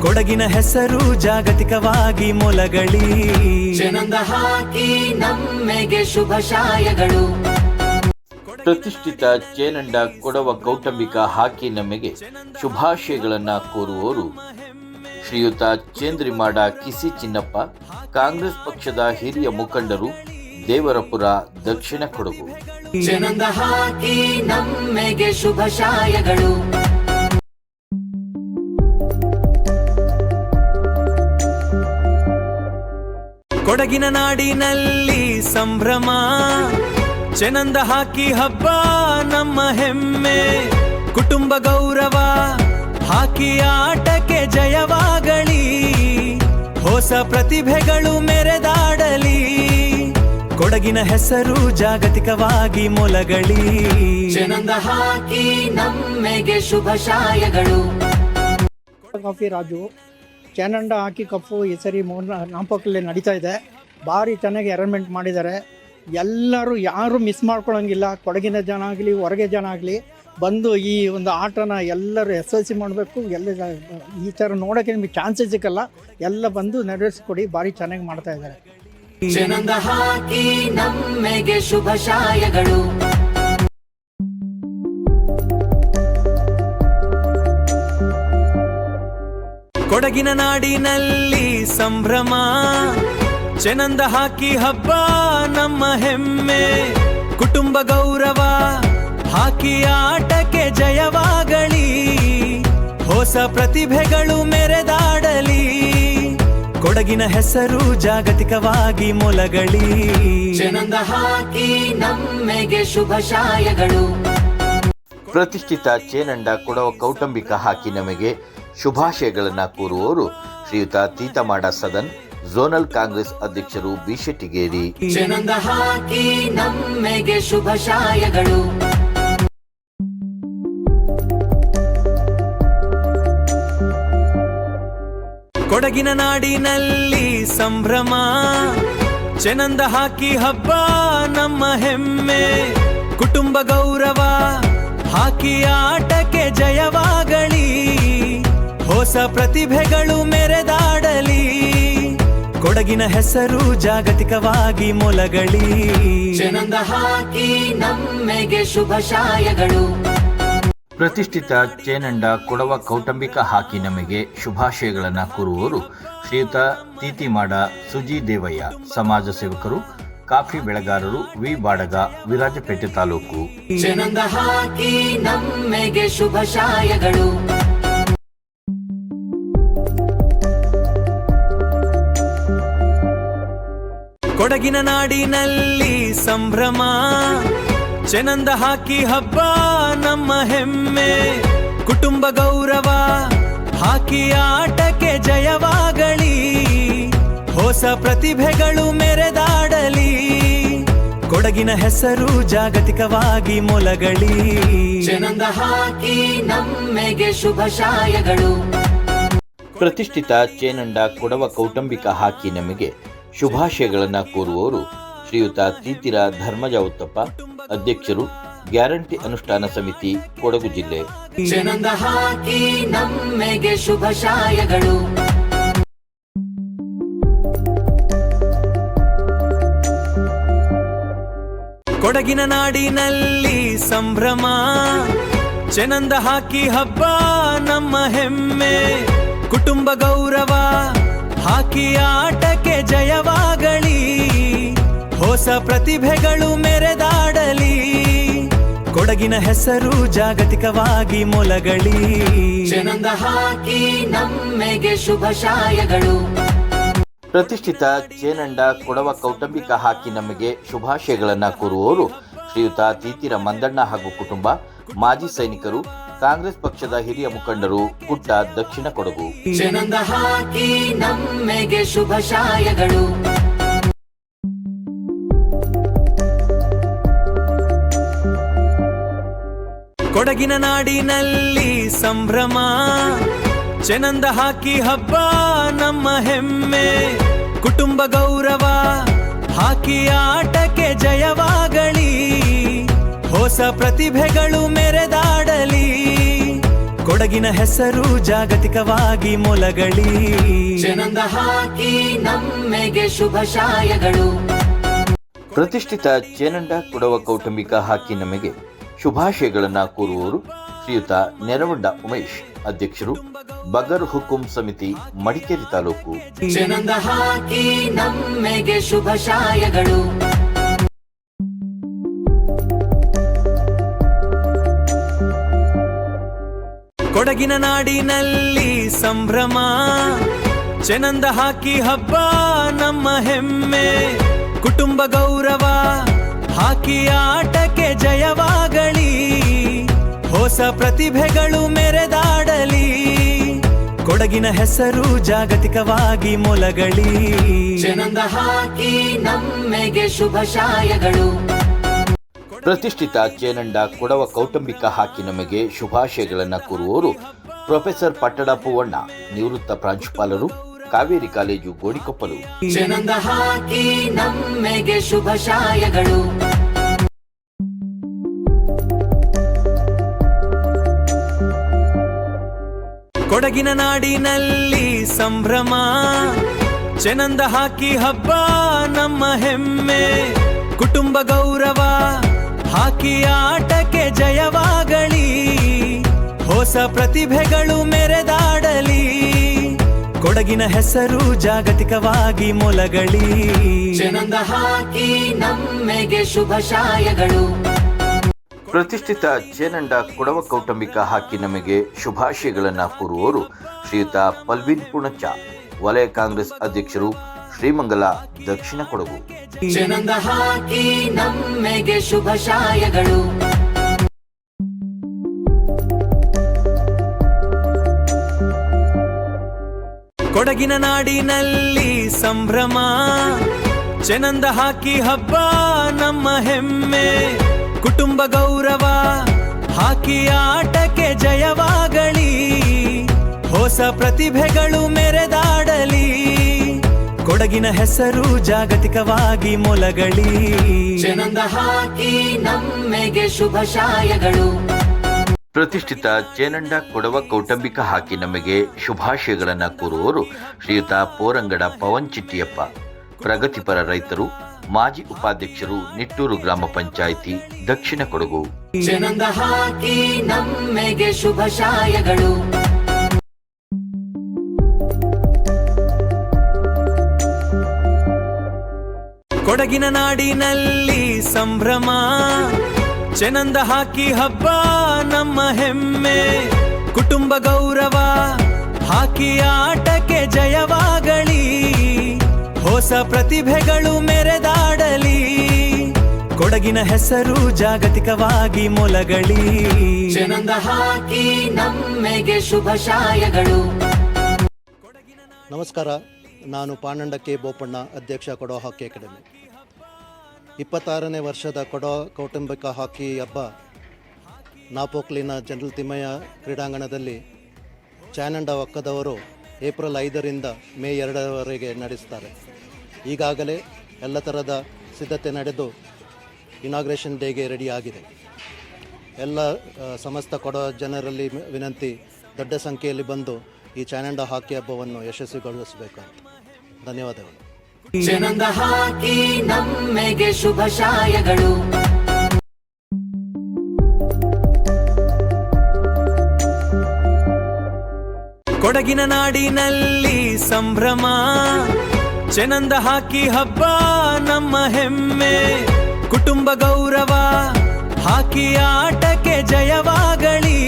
ಕೊಡಗಿನ ಹೆಸರು ಜಾಗತಿಕವಾಗಿ ಮೊಲಗಲಿ. ಚೆನ್ನಂದ ಹಾಕಿ ನಮ್ಮೆಗೆ ಶುಭಾಶಯಗಳು. ಪ್ರತಿಷ್ಠಿತ ಚೇನಂಡ ಕೊಡವ ಕೌಟುಂಬಿಕ ಹಾಕಿ ನಮಗೆ ಶುಭಾಶಯಗಳನ್ನು ಕೋರುವವರು ಶ್ರೀಯುತ ಚೇಂದ್ರಿಮಾಡ ಕಿಸಿ ಚಿನ್ನಪ್ಪ, ಕಾಂಗ್ರೆಸ್ ಪಕ್ಷದ ಹಿರಿಯ ಮುಖಂಡರು, ದೇವರಪುರ, ದಕ್ಷಿಣ ಕೊಡಗು. ಚೆನ್ನಂದ ಹಾಕಿ ನಮ್ಮೆಗೆ ಶುಭಾಶಯಗಳು. ಕೊಡಗಿನ ನಾಡಿನಲ್ಲಿ ಸಂಭ್ರಮ, ಚೆನ್ನಂದ ಹಾಕಿ ಹಬ್ಬ ನಮ್ಮ ಹೆಮ್ಮೆ. ಕುಟುಂಬ ಗೌರವ, ಹಾಕಿ ಆಟಕ್ಕೆ ಜಯವಾಗಲಿ. ಹೊಸ ಪ್ರತಿಭೆಗಳು ಮೆರೆದಾಡಲಿ. ಕೊಡಗಿನ ಹೆಸರು ಜಾಗತಿಕವಾಗಿ ಮೊಲಗಲಿ. ಚೆನ್ನಂದ ಹಾಕಿ ನಮ್ಮೆಗೆ ಶುಭಾಶಯಗಳು. ಕಾಫಿ ರಾಜು, ಚೇನಂಡ ಹಾಕಿ ಕಪ್ಪು ಈ ಸರಿ ನಾಂಪೋಕಲ್ಲಿ ನಡೀತಾ ಇದೆ. ಭಾರಿ ಚೆನ್ನಾಗಿ ಅರೇಂಜ್ಮೆಂಟ್ ಮಾಡಿದ್ದಾರೆ. ಎಲ್ಲರೂ ಯಾರು ಮಿಸ್ ಮಾಡ್ಕೊಳ್ಳೋಂಗಿಲ್ಲ. ಕೊಡಗಿನ ಜನ ಆಗಲಿ, ಹೊರಗೆ ಜನ ಆಗಲಿ ಬಂದು ಈ ಒಂದು ಆಟನ ಎಲ್ಲರೂ ಯಶಸ್ವಿ ಮಾಡಬೇಕು. ಎಲ್ಲ ಈ ಥರ ನೋಡೋಕ್ಕೆ ನಿಮಗೆ ಚಾನ್ಸಸ್ ಸಿಕ್ಕಲ್ಲ, ಎಲ್ಲ ಬಂದು ನೆರವೇರಿಸಿಕೊಡಿ. ಭಾರಿ ಚೆನ್ನಾಗಿ ಮಾಡ್ತಾ ಇದ್ದಾರೆ. ಚೆನ್ನಂದ ಹಾಕಿ ನಮ್ಮೆಗೆ ಶುಭಾಶಯಗಳು. ಕೊಡಗಿನ ನಾಡಿನಲ್ಲಿ ಸಂಭ್ರಮ, ಚೆನ್ನಂದ ಹಾಕಿ ಹಬ್ಬ ನಮ್ಮ ಹೆಮ್ಮೆ. ಕುಟುಂಬ ಗೌರವ, ಹಾಕಿ ಆಟಕ್ಕೆ ಜಯವಾಗಲಿ. ಹೊಸ ಪ್ರತಿಭೆಗಳು ಮೆರೆದಾಡಲಿ. ಕೊಡಗಿನ ಹೆಸರು ಜಾಗತಿಕವಾಗಿ ಮೊಲಗಲಿ. ಚೆನ್ನಂದ ಹಾಕಿ ನಮ್ಮೆಗೆ ಶುಭಾಶಯಗಳು. ಪ್ರತಿಷ್ಠಿತ ಚೇನಂಡ ಕೊಡವ ಕೌಟುಂಬಿಕ ಹಾಕಿ ನಮಗೆ ಶುಭಾಶಯಗಳನ್ನು ಕೋರುವವರು ಶ್ರೀಯುತ ತೀತಮಾಡ ಸದನ್, ಝೋನಲ್ ಕಾಂಗ್ರೆಸ್ ಅಧ್ಯಕ್ಷರು ಬಿ ಶೆಟ್ಟಿಗೇರಿ. ಚೆನ್ನಂದ ಹಾಕಿ ನಮ್ಮೆಗೆ ಶುಭಾಶಯಗಳು. ಕೊಡಗಿನ ನಾಡಿನಲ್ಲಿ ಸಂಭ್ರಮ, ಚೆನ್ನಂದ ಹಾಕಿ ಹಬ್ಬ ನಮ್ಮ ಹೆಮ್ಮೆ. ಕುಟುಂಬ ಗೌರವ, ಹಾಕಿ ಆಟಕ್ಕೆ ಜಯವಾಗಲಿ. ಹೊಸ ಪ್ರತಿಭೆಗಳು ಮೆರೆದಾಡಲಿ. ಕೊಡಗಿನ ಹೆಸರು ಜಾಗತಿಕವಾಗಿ ಮೊಲಗಲಿ. ಚೆನ್ನಂದ ಹಾಕಿ ನಮ್ಮೆಗೆ ಶುಭಾಶಯಗಳು. ಪ್ರತಿಷ್ಠಿತ ಚೇನಂಡ ಕೊಡವ ಕೌಟುಂಬಿಕ ಹಾಕಿ ನಮಗೆ ಶುಭಾಶಯಗಳನ್ನು ಕೋರುವವರು ಶ್ರೀಯುತ ತೀತಿಮಾಡ ಸುಜಿ ದೇವಯ್ಯ, ಸಮಾಜ ಸೇವಕರು, ಕಾಫಿ ಬೆಳೆಗಾರರು, ವಿ ಬಾಡಗ, ವಿರಾಜಪೇಟೆ ತಾಲೂಕು. ಚೆನ್ನಂದ ಹಾಕಿ ನಮ್ಮೆಗೆ ಶುಭಾಶಯಗಳು. ಕೊಡಗಿನ ನಾಡಿನಲ್ಲಿ ಸಂಭ್ರಮ, ಚೆನ್ನಂದ ಹಾಕಿ ಹಬ್ಬ ನಮ್ಮ ಹೆಮ್ಮೆ. ಕುಟುಂಬ ಗೌರವ, ಹಾಕಿ ಆಟಕ್ಕೆ ಜಯವಾಗಲಿ. ಹೊಸ ಪ್ರತಿಭೆಗಳು ಮೆರೆದಾಡಲಿ. ಕೊಡಗಿನ ಹೆಸರು ಜಾಗತಿಕವಾಗಿ ಮೊಲಗಲಿ. ಚೆನ್ನಂದ ಹಾಕಿ ನಮ್ಮೆಗೆ ಶುಭಾಶಯಗಳು. ಪ್ರತಿಷ್ಠಿತ ಚೇನಂಡ ಕೊಡವ ಕೌಟುಂಬಿಕ ಹಾಕಿ ನಮಗೆ ಶುಭಾಶಯಗಳನ್ನು ಕೋರುವವರು ಶ್ರೀಯುತ ತೀತಿರ ಧರ್ಮಜ ಉತ್ತಪ್ಪ, ಅಧ್ಯಕ್ಷರು, ಗ್ಯಾರಂಟಿ ಅನುಷ್ಠಾನ ಸಮಿತಿ, ಕೊಡಗು ಜಿಲ್ಲೆ. ಚೆನ್ನಂದ ಹಾಕಿ ನಮ್ಮೆಗೆ ಶುಭಾಶಯಗಳು. ಕೊಡಗಿನ ನಾಡಿನಲ್ಲಿ ಸಂಭ್ರಮ, ಚೆನ್ನಂದ ಹಾಕಿ ಹಬ್ಬ ನಮ್ಮ ಹೆಮ್ಮೆ. ಕುಟುಂಬ ಗೌರವ, ಹಾಕಿ ಆಟಕ್ಕೆ ಜಯವಾಗಲಿ. ಹೊಸ ಪ್ರತಿಭೆಗಳು ಮೆರೆದಾಡಲಿ. ಕೊಡಗಿನ ಹೆಸರು ಜಾಗತಿಕವಾಗಿ ಮೊಲಗಲಿ. ಚೆನ್ನಂದ ಹಾಕಿ ನಮ್ಮೆಗೆ ಶುಭಾಶಯಗಳು. ಪ್ರತಿಷ್ಠಿತ ಚೇನಂಡ ಕೊಡವ ಕೌಟುಂಬಿಕ ಹಾಕಿ ನಮಗೆ ಶುಭಾಶಯಗಳನ್ನು ಕೋರುವವರು ಶ್ರೀಯುತ ತೀತಿರ ಮಂದಣ್ಣ ಹಾಗೂ ಕುಟುಂಬ, ಮಾಜಿ ಸೈನಿಕರು, ಕಾಂಗ್ರೆಸ್ ಪಕ್ಷದ ಹಿರಿಯ ಮುಖಂಡರು, ಕುಟ್ಟ, ದಕ್ಷಿಣ ಕೊಡಗು. ಚೆನ್ನಂದ ಹಾಕಿ ನಮ್ಮೆಗೆ ಶುಭಾಶಯಗಳು. ಕೊಡಗಿನ ನಾಡಿನಲ್ಲಿ ಸಂಭ್ರಮ, ಚೆನ್ನಂದ ಹಾಕಿ ಹಬ್ಬ ನಮ್ಮ ಹೆಮ್ಮೆ. ಕುಟುಂಬ ಗೌರವ, ಹಾಕಿ ಆಟಕ್ಕೆ ಜಯವಾಗಲಿ. ಹೊಸ ಪ್ರತಿಭೆಗಳು ಮೆರೆದಾಡಲಿ. ಕೊಡಗಿನ ಹೆಸರು ಜಾಗತಿಕವಾಗಿ ಮೊಲಗಲಿ. ಚೆನ್ನಂದ ಹಾಕಿ ನಮ್ಮೆಗೆ ಶುಭಾಶಯಗಳು. ಪ್ರತಿಷ್ಠಿತ ಚೇನಂಡ ಕೊಡವ ಕೌಟುಂಬಿಕ ಹಾಕಿ ನಮಗೆ ಶುಭಾಶಯಗಳನ್ನು ಕೋರುವವರು ಶ್ರೀಯುತ ನೆರವಂಡ ಉಮೇಶ್, ಅಧ್ಯಕ್ಷರು, ಬಗರ್ ಹುಕುಂ ಸಮಿತಿ, ಮಡಿಕೇರಿ ತಾಲೂಕು. ಚೆನ್ನಂದ ಹಾಕಿ ನಮ್ಮೆಗೆ ಶುಭಾಶಯಗಳು. ಕೊಡಗಿನ ನಾಡಿನಲ್ಲಿ ಸಂಭ್ರಮ, ಚೆನ್ನಂದ ಹಾಕಿ ಹಬ್ಬ ನಮ್ಮ ಹೆಮ್ಮೆ. ಕುಟುಂಬ ಗೌರವ, ಹಾಕಿ ಆಟಕ್ಕೆ ಜಯವಾಗಲಿ. ಹೊಸ ಪ್ರತಿಭೆಗಳು ಮೆರೆದಾಡಲಿ. ಕೊಡಗಿನ ಹೆಸರು ಜಾಗತಿಕವಾಗಿ ಮೊಲಗಲಿ. ಚೆನ್ನಂದ ಹಾಕಿ ನಮ್ಮೆಗೆ ಶುಭಾಶಯಗಳು. ಪ್ರತಿಷ್ಠಿತ ಚೇನಂಡ ಕೊಡವ ಕೌಟುಂಬಿಕ ಹಾಕಿ ನಮಗೆ ಶುಭಾಶಯಗಳನ್ನು ಕೋರುವವರು ಪ್ರೊಫೆಸರ್ ಪಟ್ಟಡ ಪೂವಣ್ಣ, ನಿವೃತ್ತ ಪ್ರಾಂಶುಪಾಲರು, ಕಾವೇರಿ ಕಾಲೇಜು, ಗೋಡಿಕೊಪ್ಪಲು. ಚೆನ್ನಂದ ಹಾಕಿ ನಮ್ಮೆಗೆ ಶುಭಾಶಯಗಳು. ಕೊಡಗಿನ ನಾಡಿನಲ್ಲಿ ಸಂಭ್ರಮ, ಚೆನ್ನಂದ ಹಾಕಿ ಹಬ್ಬ ನಮ್ಮ ಹೆಮ್ಮೆ. ಕುಟುಂಬ ಗೌರವ, ಹಾಕಿ ಆಟಕ್ಕೆ ಜಯವಾಗಲಿ. ಹೊಸ ಪ್ರತಿಭೆಗಳು ಮೆರೆದಾಡಲಿ. ಕೊಡಗಿನ ಹೆಸರು ಜಾಗತಿಕವಾಗಿ ಮೊಲಗಲಿ. ಚೆನ್ನಂದ ಹಾಕಿ ನಮ್ಮೆಗೆ ಶುಭಾಶಯಗಳು. ಪ್ರತಿಷ್ಠಿತ ಚೇನಂಡ ಕೊಡವ ಕೌಟುಂಬಿಕ ಹಾಕಿ ನಮಗೆ ಶುಭಾಶಯಗಳನ್ನು ಕೋರುವವರು ಶ್ರೀಯುತ ಪಲ್ವಿನ್ ಪುಣಚ, ವಲಯ ಕಾಂಗ್ರೆಸ್ ಅಧ್ಯಕ್ಷರು, ಶ್ರೀಮಂಗಲ, ದಕ್ಷಿಣ ಕೊಡಗು. ಚೆನ್ನಂದ ಹಾಕಿ ನಮ್ಮೆಗೆ ಶುಭಾಶಯಗಳು. ಕೊಡಗಿನ ನಾಡಿನಲ್ಲಿ ಸಂಭ್ರಮ, ಚೆನ್ನಂದ ಹಾಕಿ ಹಬ್ಬ ನಮ್ಮ ಹೆಮ್ಮೆ. ಕುಟುಂಬ ಗೌರವ, ಹಾಕಿ ಆಟಕ್ಕೆ ಜಯವಾಗಲಿ. ಹೊಸ ಪ್ರತಿಭೆಗಳು ಮೆರೆದಾಡಲಿ. ಕೊಡಗಿನ ಹೆಸರು ಜಾಗತಿಕವಾಗಿ ಮೊಲಗಲಿ. ಚೆನ್ನಂದ ಹಾಕಿ ನಮ್ಮೆಗೆ ಶುಭಾಶಯಗಳು. ಪ್ರತಿಷ್ಠಿತ ಚೇನಂಡ ಕೊಡವ ಕೌಟುಂಬಿಕ ಹಾಕಿ ನಮಗೆ ಶುಭಾಶಯಗಳನ್ನು ಕೋರುವವರು ಶ್ರೀಯುತ ಪೋರಂಗಡ ಪವನ್ ಚಿಟ್ಟಿಯಪ್ಪ, ಪ್ರಗತಿಪರ ರೈತರು, ಮಾಜಿ ಉಪಾಧ್ಯಕ್ಷರು, ನಿಟ್ಟೂರು ಗ್ರಾಮ ಪಂಚಾಯಿತಿ, ದಕ್ಷಿಣ ಕೊಡಗು. ಚೆನ್ನಂದ ಹಾಕಿ ನಮ್ಮೆಗೆ ಶುಭಾಶಯಗಳು. ಕೊಡಗಿನ ನಾಡಿನಲ್ಲಿ ಸಂಭ್ರಮ, ಚೆನ್ನಂದ ಹಾಕಿ ಹಬ್ಬ ನಮ್ಮ ಹೆಮ್ಮೆ. ಕುಟುಂಬ ಗೌರವ, ಹಾಕಿ ಆಟಕ್ಕೆ ಜಯವಾಗಲಿ. ಹೊಸ ಪ್ರತಿಭೆಗಳು ಮೆರೆದಾಡಲಿ. ಕೊಡಗಿನ ಹೆಸರು ಜಾಗತಿಕವಾಗಿ ಮೊಲಗಲಿ. ಚೆನ್ನಂದ ಹಾಕಿ ನಮ್ಮೆಗೆ ಶುಭಾಶಯಗಳು. ನಮಸ್ಕಾರ, ನಾನು ಪಾಣಂಡ ಕೆ ಬೋಪಣ್ಣ, ಅಧ್ಯಕ್ಷ ಕೊಡವ ಹಾಕಿ ಅಕಾಡೆಮಿ. 26ನೇ ವರ್ಷದ ಕೊಡವ ಕೌಟುಂಬಿಕ ಹಾಕಿ ಹಬ್ಬ ನಾಪೋಕ್ಲಿನ ಜನರಲ್ ತಿಮ್ಮಯ್ಯ ಕ್ರೀಡಾಂಗಣದಲ್ಲಿ ಚಾನಂಡ ಒಕ್ಕದವರು ಏಪ್ರಿಲ್ 5ರಿಂದ ಮೇ 2ರವರೆಗೆ ನಡೆಸ್ತಾರೆ. ಈಗಾಗಲೇ ಎಲ್ಲ ಥರದ ಸಿದ್ಧತೆ ನಡೆದು ಇನಾಗ್ರೇಷನ್ ಡೇಗೆ ರೆಡಿಯಾಗಿದೆ. ಎಲ್ಲ ಸಮಸ್ತ ಕೊಡವ ಜನರಲ್ಲಿ ವಿನಂತಿ, ದೊಡ್ಡ ಸಂಖ್ಯೆಯಲ್ಲಿ ಬಂದು ಈ ಚಾನಂಡ ಹಾಕಿ ಹಬ್ಬವನ್ನು ಯಶಸ್ವಿಗೊಳಿಸಬೇಕು. ಧನ್ಯವಾದಗಳು. ಚೆನ್ನಂದ ಹಾಕಿ ನಮ್ಮೆಗೆ ಶುಭಾಶಯಗಳು. ಕೊಡಗಿನ ನಾಡಿನಲ್ಲಿ ಸಂಭ್ರಮ, ಚೆನ್ನಂದ ಹಾಕಿ ಹಬ್ಬ ನಮ್ಮ ಹೆಮ್ಮೆ. ಕುಟುಂಬ ಗೌರವ, ಹಾಕಿ ಆಟಕ್ಕೆ ಜಯವಾಗಲಿ.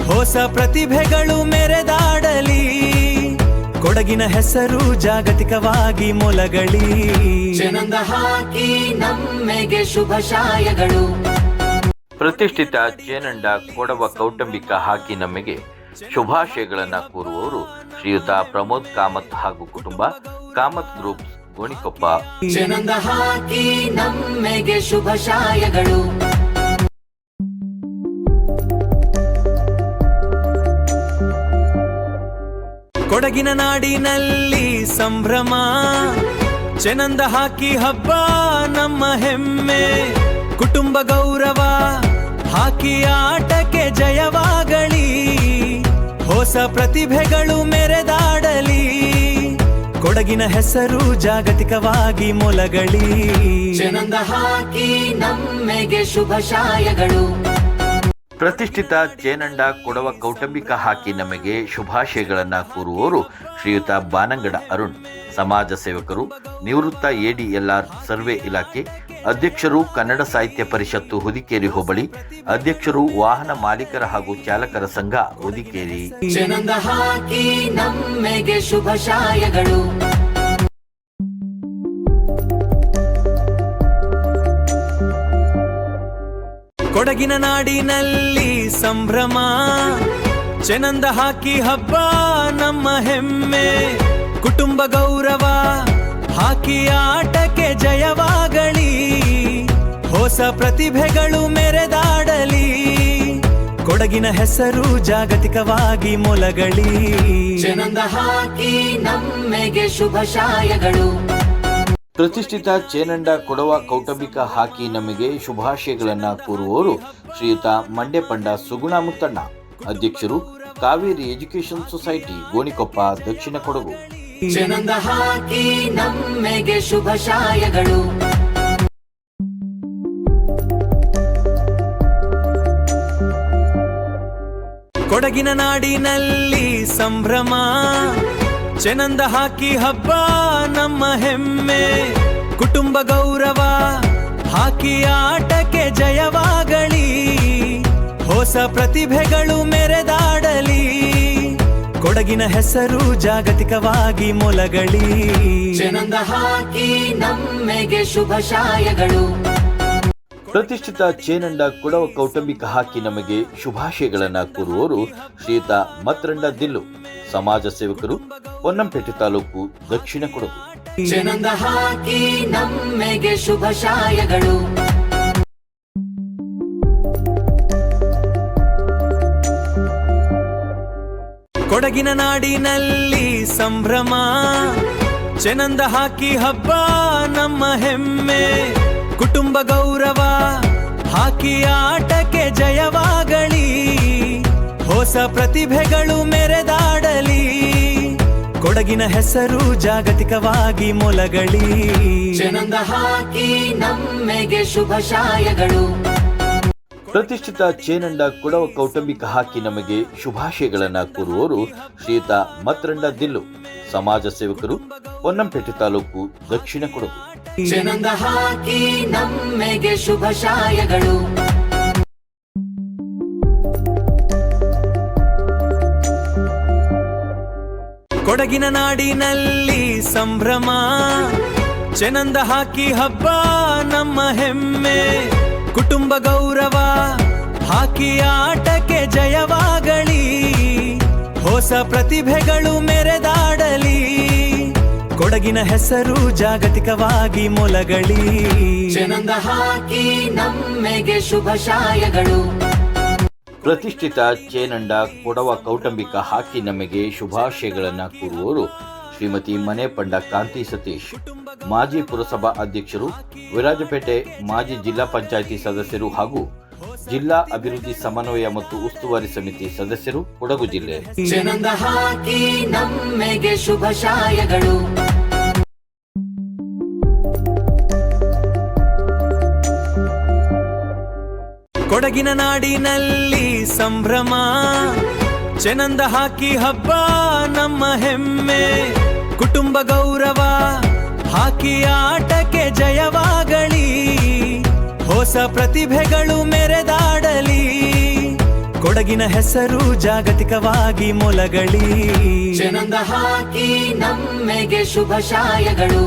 ಹೊಸ ಪ್ರತಿಭೆಗಳು ಮೆರೆದಾಡಲಿ. ಕೊಡಗಿನ ಹೆಸರು ಜಾಗತಿಕವಾಗಿ ಮೊಲಗಲಿ. ಚೆನ್ನಂದ ಹಾಕಿ ನಮ್ಮೆಗೆ ಶುಭಾಶಯಗಳು. ಪ್ರತಿಷ್ಠಿತ ಚೇನಂಡ ಕೊಡವ ಕೌಟುಂಬಿಕ ಹಾಕಿ ನಮಗೆ ಶುಭಾಶಯಗಳನ್ನು ಕೋರುವವರು ಶ್ರೀಯುತ ಪ್ರಮೋದ್ ಕಾಮತ್ ಹಾಗೂ ಕುಟುಂಬ, ಕಾಮತ್ ಗ್ರೂಪ್, ಗೋಣಿಕೊಪ್ಪ. ಚೆನ್ನಂದ ಹಾಕಿ ನಮ್ಮೆಗೆ ಶುಭಾಶಯಗಳು. ಕೊಡಗಿನ ನಾಡಿನಲ್ಲಿ ಸಂಭ್ರಮ, ಚೆನ್ನಂದ ಹಾಕಿ ಹಬ್ಬ ನಮ್ಮ ಹೆಮ್ಮೆ. ಕುಟುಂಬ ಗೌರವ, ಹಾಕಿ ಆಟಕ್ಕೆ ಜಯವಾಗಲಿ. ಹೊಸ ಪ್ರತಿಭೆಗಳು ಮೆರೆದಾಡಲಿ. ಕೊಡಗಿನ ಹೆಸರು ಜಾಗತಿಕವಾಗಿ ಮೊಲಗಲಿ. ಚೆನ್ನಂದ ಹಾಕಿ ನಮ್ಮೆಗೆ ಶುಭಾಶಯಗಳು. ಪ್ರತಿಷ್ಠಿತ ಚೇನಂಡ ಕೊಡವ ಕೌಟುಂಬಿಕ ಹಾಕಿ ನಮಗೆ ಶುಭಾಶಯಗಳನ್ನು ಕೋರುವವರು ಶ್ರೀಯುತ ಬಾನಂಗಡ ಅರುಣ್, ಸಮಾಜ ಸೇವಕರು, ನಿವೃತ್ತ ಎಡಿಎಲ್ಆರ್ ಸರ್ವೆ ಇಲಾಖೆ, ಅಧ್ಯಕ್ಷರು, ಕನ್ನಡ ಸಾಹಿತ್ಯ ಪರಿಷತ್ತು ಹುದಿಕೇರಿ ಹೋಬಳಿ, ಅಧ್ಯಕ್ಷರು, ವಾಹನ ಮಾಲೀಕರ ಹಾಗೂ ಚಾಲಕರ ಸಂಘ ಹುದಿಕೇರಿ. ಚೆನ್ನಂದ ಹಾಕಿ ನಮ್ಮೆಗೆ ಶುಭಾಶಯಗಳು. ಕೊಡಗಿನ ನಾಡಿನಲ್ಲಿ ಸಂಭ್ರಮ, ಚೆನ್ನಂದ ಹಾಕಿ ಹಬ್ಬ ನಮ್ಮ ಹೆಮ್ಮೆ. ಕುಟುಂಬ ಗೌರವ, ಹಾಕಿ ಆಟಕ್ಕೆ ಜಯವಾಗಲಿ. ಹೊಸ ಪ್ರತಿಭೆಗಳು ಮೆರೆದಾಡಲಿ. ಕೊಡಗಿನ ಹೆಸರು ಜಾಗತಿಕವಾಗಿ ಮೊಲಗಲಿ. ಚೆನ್ನಂದ ಹಾಕಿ ನಮ್ಮೆಗೆ ಶುಭಾಶಯಗಳು. ಪ್ರತಿಷ್ಠಿತ ಚೇನಂಡ ಕೊಡವ ಕೌಟುಂಬಿಕ ಹಾಕಿ ನಮಗೆ ಶುಭಾಶಯಗಳನ್ನು ಕೋರುವವರು ಶ್ರೀಯುತ ಮಂಡ್ಯ ಪಂಡ ಸುಗುಣ ಮುತ್ತಣ್ಣ, ಅಧ್ಯಕ್ಷರು, ಕಾವೇರಿ ಎಜುಕೇಷನ್ ಸೊಸೈಟಿ ಗೋಣಿಕೊಪ್ಪ ದಕ್ಷಿಣ ಕೊಡಗು. ಚೆನ್ನಂದ ಹಾಕಿ ನಮ್ಮೆಗೆ ಶುಭಾಶಯಗಳು. ಕೊಡಗಿನ ನಾಡಿನಲ್ಲಿ ಸಂಭ್ರಮ, ಚೆನ್ನಂದ ಹಾಕಿ ಹಬ್ಬ ನಮ್ಮ ಹೆಮ್ಮೆ. ಕುಟುಂಬ ಗೌರವ, ಹಾಕಿ ಆಟಕ್ಕೆ ಜಯವಾಗಲಿ. ಹೊಸ ಪ್ರತಿಭೆಗಳು ಮೆರೆದಾಡಲಿ. ಕೊಡಗಿನ ಹೆಸರು ಜಾಗತಿಕವಾಗಿ ಮೊಲಗಲಿ. ಚೆನ್ನಂದ ಹಾಕಿ ನಮ್ಮೆಗೆ ಶುಭಾಶಯಗಳು. ಪ್ರತಿಷ್ಠಿತ ಚೇನಂಡ ಕೊಡವ ಕೌಟುಂಬಿಕ ಹಾಕಿ ನಮಗೆ ಶುಭಾಶಯಗಳನ್ನು ಕೋರುವವರು ಶ್ರೀಯುತ ಮತ್ರಂಡ ದಿಲ್ಲು, ಸಮಾಜ ಸೇವಕರು, ಪೊನ್ನಂಪೇಟೆ ತಾಲೂಕು, ದಕ್ಷಿಣ ಕೊಡಗು. ಚೆನ್ನಂದ ಹಾಕಿ ನಮ್ಮೆಗೆ ಶುಭಾಶಯಗಳು. ಕೊಡಗಿನ ನಾಡಿನಲ್ಲಿ ಸಂಭ್ರಮ, ಚೆನ್ನಂದ ಹಾಕಿ ಹಬ್ಬ ನಮ್ಮ ಹೆಮ್ಮೆ. ಕುಟುಂಬ ಗೌರವ, ಹಾಕಿ ಆಟಕ್ಕೆ ಜಯವಾಗಲಿ. ಹೊಸ ಪ್ರತಿಭೆಗಳು ಮೆರೆದಾಡಲಿ. ಕೊಡಗಿನ ಹೆಸರು ಜಾಗತಿಕವಾಗಿ ಮೊಲಗಲಿ. ಚೆನ್ನಂದ ಹಾಕಿ ನಮ್ಮೆಗೆ ಶುಭಾಶಯಗಳು. ಪ್ರತಿಷ್ಠಿತ ಚೇನಂಡ ಕೊಡವ ಕೌಟುಂಬಿಕ ಹಾಕಿ ನಮಗೆ ಶುಭಾಶಯಗಳನ್ನು ಕೋರುವವರು ಶ್ರೀಯುತ ಮತ್ರಂಡ ದಿಲ್ಲು, ಸಮಾಜ ಸೇವಕರು, ಪೊನ್ನಂಪೇಟೆ ತಾಲೂಕು, ದಕ್ಷಿಣ ಕೊಡಗು. ಚೆನ್ನಂದ ಹಾಕಿ ನಮ್ಮೆಗೆ ಶುಭಾಶಯಗಳು. ಕೊಡಗಿನ ನಾಡಿನಲ್ಲಿ ಸಂಭ್ರಮ, ಚೆನ್ನಂದ ಹಾಕಿ ಹಬ್ಬ ನಮ್ಮ ಹೆಮ್ಮೆ. ಕುಟುಂಬ ಗೌರವ, ಹಾಕಿ ಆಟಕ್ಕೆ ಜಯವಾಗಲಿ. ಹೊಸ ಪ್ರತಿಭೆಗಳು ಮೆರೆದಾಡಲಿ. ಕೊಡಗಿನ ಹೆಸರು ಜಾಗತಿಕವಾಗಿ ಮೊಲಗಲಿ. ಚೆನ್ನಂದ ಹಾಕಿ ನಮ್ಮೆಗೆ ಶುಭಾಶಯಗಳು. ಪ್ರತಿಷ್ಠಿತ ಚೇನಂಡ ಕೊಡವ ಕೌಟುಂಬಿಕ ಹಾಕಿ ನಮಗೆ ಶುಭಾಶಯಗಳನ್ನು ಕೋರುವವರು ಶ್ರೀಮತಿ ಮನೆಪಂಡ ಕಾಂತಿ ಸತೀಶ್, ಮಾಜಿ ಪುರಸಭಾ ಅಧ್ಯಕ್ಷರು, ವಿರಾಜಪೇಟೆ ಮಾಜಿ ಜಿಲ್ಲಾ ಪಂಚಾಯಿತಿ ಸದಸ್ಯರು ಹಾಗೂ ಜಿಲ್ಲಾ ಅಭಿವೃದ್ಧಿ ಸಮನ್ವಯ ಮತ್ತು ಉಸ್ತುವಾರಿ ಸಮಿತಿ ಸದಸ್ಯರು, ಕೊಡಗು ಜಿಲ್ಲೆ. ಚೆನ್ನಂದ ಹಾಕಿ ನಮ್ಮೆಗೆ ಶುಭಾಶಯಗಳು. ಕೊಡಗಿನ ನಾಡಿನಲ್ಲಿ ಸಂಭ್ರಮ, ಚೆನ್ನಂದ ಹಾಕಿ ಹಬ್ಬ ನಮ್ಮ ಹೆಮ್ಮೆ. ಕುಟುಂಬ ಗೌರವ, ಹಾಕಿ ಆಟಕ್ಕೆ ಜಯವಾಗಲಿ. ಹೊಸ ಪ್ರತಿಭೆಗಳು ಮೆರೆದಾಡಲಿ. ಕೊಡಗಿನ ಹೆಸರು ಜಾಗತಿಕವಾಗಿ ಮೊಲಗಲಿ. ಚೆನ್ನಂದ ಹಾಕಿ ನಮ್ಮೆಗೆ ಶುಭಾಶಯಗಳು.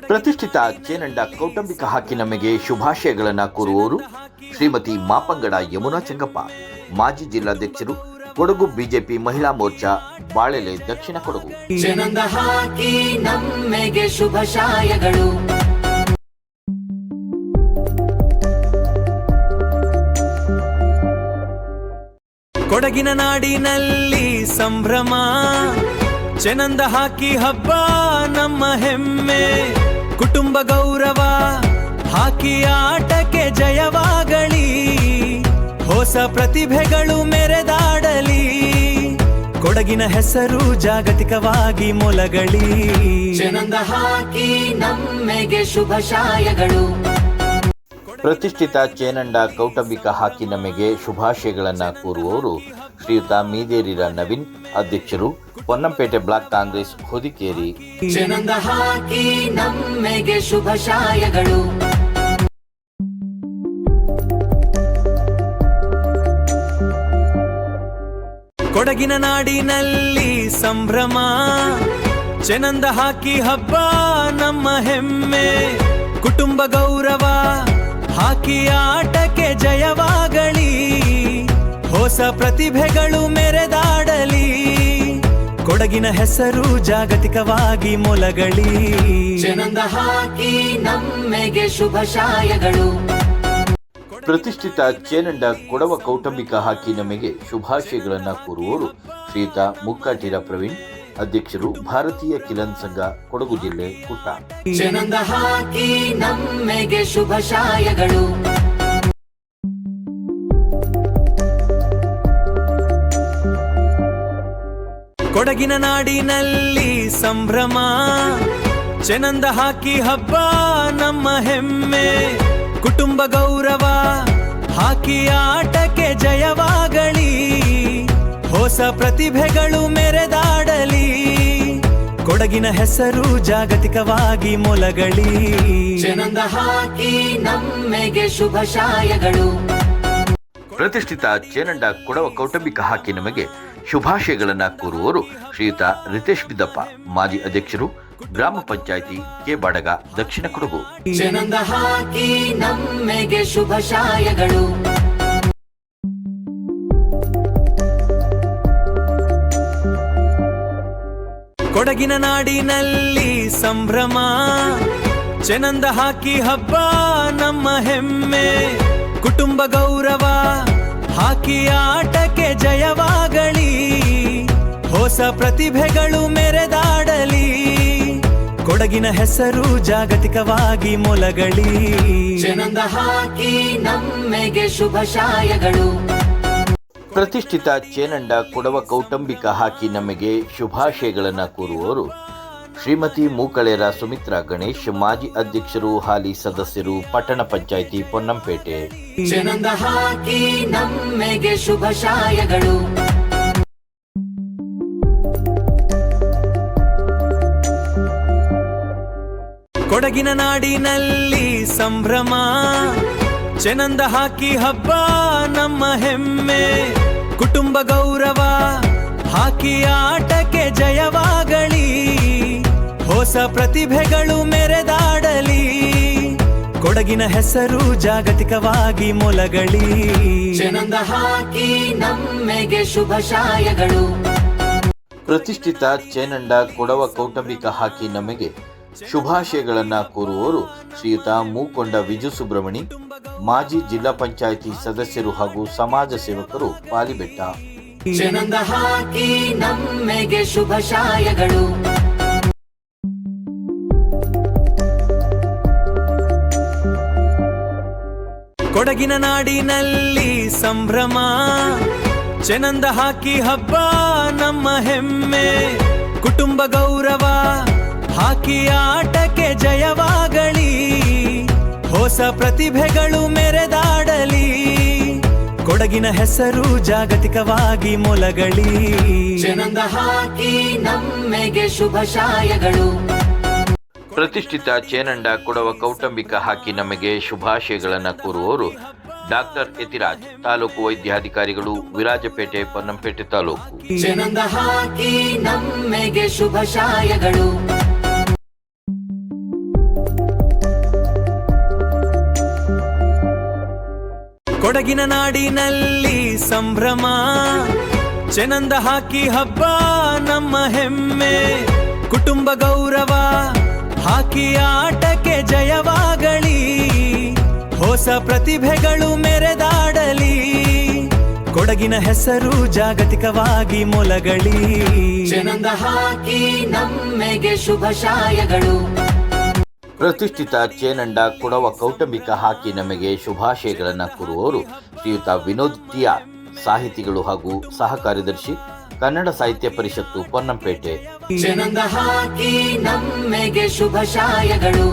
ಪ್ರತಿಷ್ಠಿತ ಚೇನಂಡ ಕೌಟುಂಬಿಕ ಹಾಕಿ ನಮಗೆ ಶುಭಾಶಯಗಳನ್ನು ಕೋರುವವರು ಶ್ರೀಮತಿ ಮಾಪಂಗಡ ಯಮುನಾ ಚೆಂಗಪ್ಪ, ಮಾಜಿ ಜಿಲ್ಲಾಧ್ಯಕ್ಷರು, ಕೊಡಗು ಬಿಜೆಪಿ ಮಹಿಳಾ ಮೋರ್ಚಾ, ಬಾಳೆಲೆ, ದಕ್ಷಿಣ ಕೊಡಗು. ಚೆನ್ನಂದ ಹಾಕಿ ನಮ್ಮೆಗೆ ಶುಭಾಶಯಗಳು. ಕೊಡಗಿನ ನಾಡಿನಲ್ಲಿ ಸಂಭ್ರಮ, ಚೆನ್ನಂದ ಹಾಕಿ ಹಬ್ಬ ನಮ್ಮ ಹೆಮ್ಮೆ. ಕುಟುಂಬ ಗೌರವ, ಹಾಕಿ ಆಟಕ್ಕೆ ಜಯವಾಗಲಿ. ಹೊಸ ಪ್ರತಿಭೆಗಳು ಮೆರೆದಾಡಲಿ. ಕೊಡಗಿನ ಹೆಸರು ಜಾಗತಿಕವಾಗಿ ಮೊಲಗಲಿ. ಚೆನ್ನಂದ ಹಾಕಿ ನಮ್ಮೆಗೆ ಶುಭಾಶಯಗಳು. ಪ್ರತಿಷ್ಠಿತ ಚೇನಂಡ ಕೌಟುಂಬಿಕ ಹಾಕಿ ನಮಗೆ ಶುಭಾಶಯಗಳನ್ನು ಕೋರುವವರು ಶ್ರೀಯುತ ಮೀದೇರಿರ ನವೀನ್, ಅಧ್ಯಕ್ಷರು, ಪೊನ್ನಂಪೇಟೆ ಬ್ಲಾಕ್ ಕಾಂಗ್ರೆಸ್, ಹೊದಿಕೇರಿ. ಚೆನ್ನಂದ ಹಾಕಿ ನಮ್ಮೆಗೆ ಶುಭಾಶಯಗಳು. ಕೊಡಗಿನ ನಾಡಿನಲ್ಲಿ ಸಂಭ್ರಮ, ಚೆನ್ನಂದ ಹಾಕಿ ಹಬ್ಬ ನಮ್ಮ ಹೆಮ್ಮೆ. ಕುಟುಂಬ ಗೌರವ, ಹಾಕಿ ಆಟಕ್ಕೆ ಜಯವಾಗಲಿ. ಹೊಸ ಪ್ರತಿಭೆಗಳು ಮೆರೆದಾಡಲಿ. ಕೊಡಗಿನ ಹೆಸರು ಜಾಗತಿಕವಾಗಿ ಮೊಲಗಲಿ. ಚೆನ್ನಂದ ಹಾಕಿ ನಮ್ಮೆಗೆ ಶುಭಾಶಯಗಳು. ಪ್ರತಿಷ್ಠಿತ ಚೇನಂಡ ಕೊಡವ ಕೌಟುಂಬಿಕ ಹಾಕಿ ನಮಗೆ ಶುಭಾಶಯಗಳನ್ನು ಕೋರುವವರು ಶ್ರೀಯುತ ಮುಕ್ಕಾಟಿರ ಪ್ರವೀಣ್, ಅಧ್ಯಕ್ಷರು, ಭಾರತೀಯ ಕಿಲನ್ ಸಂಘ, ಕೊಡಗು ಜಿಲ್ಲೆ, ಕುಟ್ಟ. ಚೆನ್ನಂದ ಹಾಕಿ ನಮ್ಮೆಗೆ ಶುಭಾಶಯಗಳು. ಕೊಡಗಿನ ನಾಡಿನಲ್ಲಿ ಸಂಭ್ರಮ, ಚೆನ್ನಂದ ಹಾಕಿ ಹಬ್ಬ ನಮ್ಮ ಹೆಮ್ಮೆ. ಕುಟುಂಬ ಗೌರವ, ಹಾಕಿ ಆಟಕ್ಕೆ ಜಯವಾಗಲಿ. ಹೊಸ ಪ್ರತಿಭೆಗಳು ಮೆರೆದಾಡಲಿ. ಕೊಡಗಿನ ಹೆಸರು ಜಾಗತಿಕವಾಗಿ ಮೊಲಗಲಿ. ಚೆನ್ನಂದ ಹಾಕಿ ನಮ್ಮೆಗೆ ಶುಭಾಶಯಗಳು. ಪ್ರತಿಷ್ಠಿತ ಚೇನಂಡ ಕೊಡವ ಕೌಟುಂಬಿಕ ಹಾಕಿ ನಮಗೆ ಶುಭಾಶಯಗಳನ್ನು ಕೋರುವವರು ಶ್ರೀಯುತ ರಿತೇಶ್ ಬಿದ್ದಪ್ಪ, ಮಾಜಿ ಅಧ್ಯಕ್ಷರು, ಗ್ರಾಮ ಪಂಚಾಯಿತಿ ಕೆ ಬಾಡಗ, ದಕ್ಷಿಣ ಕೊಡಗು. ಚೆನ್ನಂದ ಹಾಕಿ ನಮ್ಮೆಗೆ ಶುಭಾಶಯಗಳು. ಕೊಡಗಿನ ನಾಡಿನಲ್ಲಿ ಸಂಭ್ರಮ, ಚೆನ್ನಂದ ಹಾಕಿ ಹಬ್ಬ ನಮ್ಮ ಹೆಮ್ಮೆ. ಕುಟುಂಬ ಗೌರವ, ಹಾಕಿ ಆಟಕ್ಕೆ ಜಯವಾಗಲಿ. ಹೊಸ ಪ್ರತಿಭೆಗಳು ಮೆರೆದಾಡಲಿ. ಕೊಡಗಿನ ಹೆಸರು ಜಾಗತಿಕವಾಗಿ ಮೊಲಗಲಿ. ಚೆನ್ನಂದ ಹಾಕಿ ನಮ್ಮೆಗೆ ಶುಭಾಶಯಗಳು. ಪ್ರತಿಷ್ಠಿತ ಚೇನಂಡ ಕೊಡವ ಕೌಟುಂಬಿಕ ಹಾಕಿ ನಮಗೆ ಶುಭಾಶಯಗಳನ್ನು ಕೋರುವವರು ಶ್ರೀಮತಿ ಮೂಕಳೇರ ಸುಮಿತ್ರಾ ಗಣೇಶ್, ಮಾಜಿ ಅಧ್ಯಕ್ಷರು, ಹಾಲಿ ಸದಸ್ಯರು, ಪಟ್ಟಣ ಪಂಚಾಯಿತಿ ಪೊನ್ನಂಪೇಟೆ. ಚೆನ್ನಂದ ಹಾಕಿ ನಮ್ಮೆಗೆ ಶುಭಾಶಯಗಳು. ಕೊಡಗಿನ ನಾಡಿನಲ್ಲಿ ಸಂಭ್ರಮ, ಚೆನ್ನಂದ ಹಾಕಿ ಹಬ್ಬ ನಮ್ಮ ಹೆಮ್ಮೆ. ಕುಟುಂಬ ಗೌರವ, ಹಾಕಿ ಆಟಕ್ಕೆ ಜಯವಾಗಲಿ. ಹೊಸ ಪ್ರತಿಭೆಗಳು ಮೆರೆದಾಡಲಿ. ಕೊಡಗಿನ ಹೆಸರು ಜಾಗತಿಕವಾಗಿ ಮೊಲಗಲಿ. ಚೆನ್ನಂದ ಹಾಕಿ ನಮ್ಮೆಗೆ ಶುಭಾಶಯಗಳು. ಪ್ರತಿಷ್ಠಿತ ಚೇನಂಡ ಕೊಡವ ಕೌಟುಂಬಿಕ ಹಾಕಿ ನಮಗೆ ಶುಭಾಶಯಗಳನ್ನು ಕೋರುವವರು ಶ್ರೀಯುತ ಮೂಕೊಂಡ ವಿಜು ಸುಬ್ರಹ್ಮಣಿ, ಮಾಜಿ ಜಿಲ್ಲಾ ಪಂಚಾಯಿತಿ ಸದಸ್ಯರು ಹಾಗೂ ಸಮಾಜ ಸೇವಕರು, ಪಾಲಿಬೆಟ್ಟ. ಚೆನ್ನಂದ ಹಾಕಿ ನಮ್ಮೆಗೆ ಶುಭಾಶಯಗಳು. ಕೊಡಗಿನ ನಾಡಿನಲ್ಲಿ ಸಂಭ್ರಮ, ಚೆನ್ನಂದ ಹಾಕಿ ಹಬ್ಬ ನಮ್ಮ ಹೆಮ್ಮೆ. ಕುಟುಂಬ ಗೌರವ, ಹಾಕಿ ಆಟಕ್ಕೆ ಜಯವಾಗಲಿ. ಹೊಸ ಪ್ರತಿಭೆಗಳು ಮೆರೆದಾಡಲಿ. ಕೊಡಗಿನ ಹೆಸರು ಜಾಗತಿಕವಾಗಿ ಮೊಲಗಲಿ. ಚೆನ್ನಂದ ಹಾಕಿ ನಮ್ಮೆಗೆ ಶುಭಾಶಯಗಳು. ಪ್ರತಿಷ್ಠಿತ ಚೇನಂಡ ಕೊಡವ ಕೌಟುಂಬಿಕ ಹಾಕಿ ನಮಗೆ ಶುಭಾಶಯಗಳನ್ನು ಕೋರುವವರು ಡಾಕ್ಟರ್ ಯತಿರಾಜ್, ತಾಲೂಕು ವೈದ್ಯಾಧಿಕಾರಿಗಳು, ವಿರಾಜಪೇಟೆ, ಪೊನ್ನಂಪೇಟೆ ತಾಲೂಕು. ಚೆನ್ನಂದ ಹಾಕಿ ನಮ್ಮೆಗೆ ಶುಭಾಶಯಗಳು. ಕೊಡಗಿನ ನಾಡಿನಲ್ಲಿ ಸಂಭ್ರಮ, ಚೆನ್ನಂದ ಹಾಕಿ ಹಬ್ಬ ನಮ್ಮ ಹೆಮ್ಮೆ. ಕುಟುಂಬ ಗೌರವ, ಹಾಕಿ ಆಟಕ್ಕೆ ಜಯವಾಗಲಿ. ಹೊಸ ಪ್ರತಿಭೆಗಳು ಮೆರೆದಾಡಲಿ. ಕೊಡಗಿನ ಹೆಸರು ಜಾಗತಿಕವಾಗಿ ಮೊಲಗಲಿ. ಚೆನ್ನಂದ ಹಾಕಿ ನಮ್ಮೆಗೆ ಶುಭಾಶಯಗಳು. ಪ್ರತಿಷ್ಠಿತ ಚೇನಂಡ ಕೊಡವ ಕೌಟುಂಬಿಕ ಹಾಕಿ ನಮಗೆ ಶುಭಾಶಯಗಳನ್ನು ಕೋರುವವರು ಶ್ರೀಯುತ ವಿನೋದ್ ಟಿಆರ್, ಸಾಹಿತಿಗಳು ಹಾಗೂ ಸಹ ಕಾರ್ಯದರ್ಶಿ, ಕನ್ನಡ ಸಾಹಿತ್ಯ ಪರಿಷತ್ತು, ಪೊನ್ನಂಪೇಟೆ. ಚೆನ್ನಂದ ಹಾಕಿ ನಮ್ಮೆಗೆ ಶುಭಾಶಯಗಳು.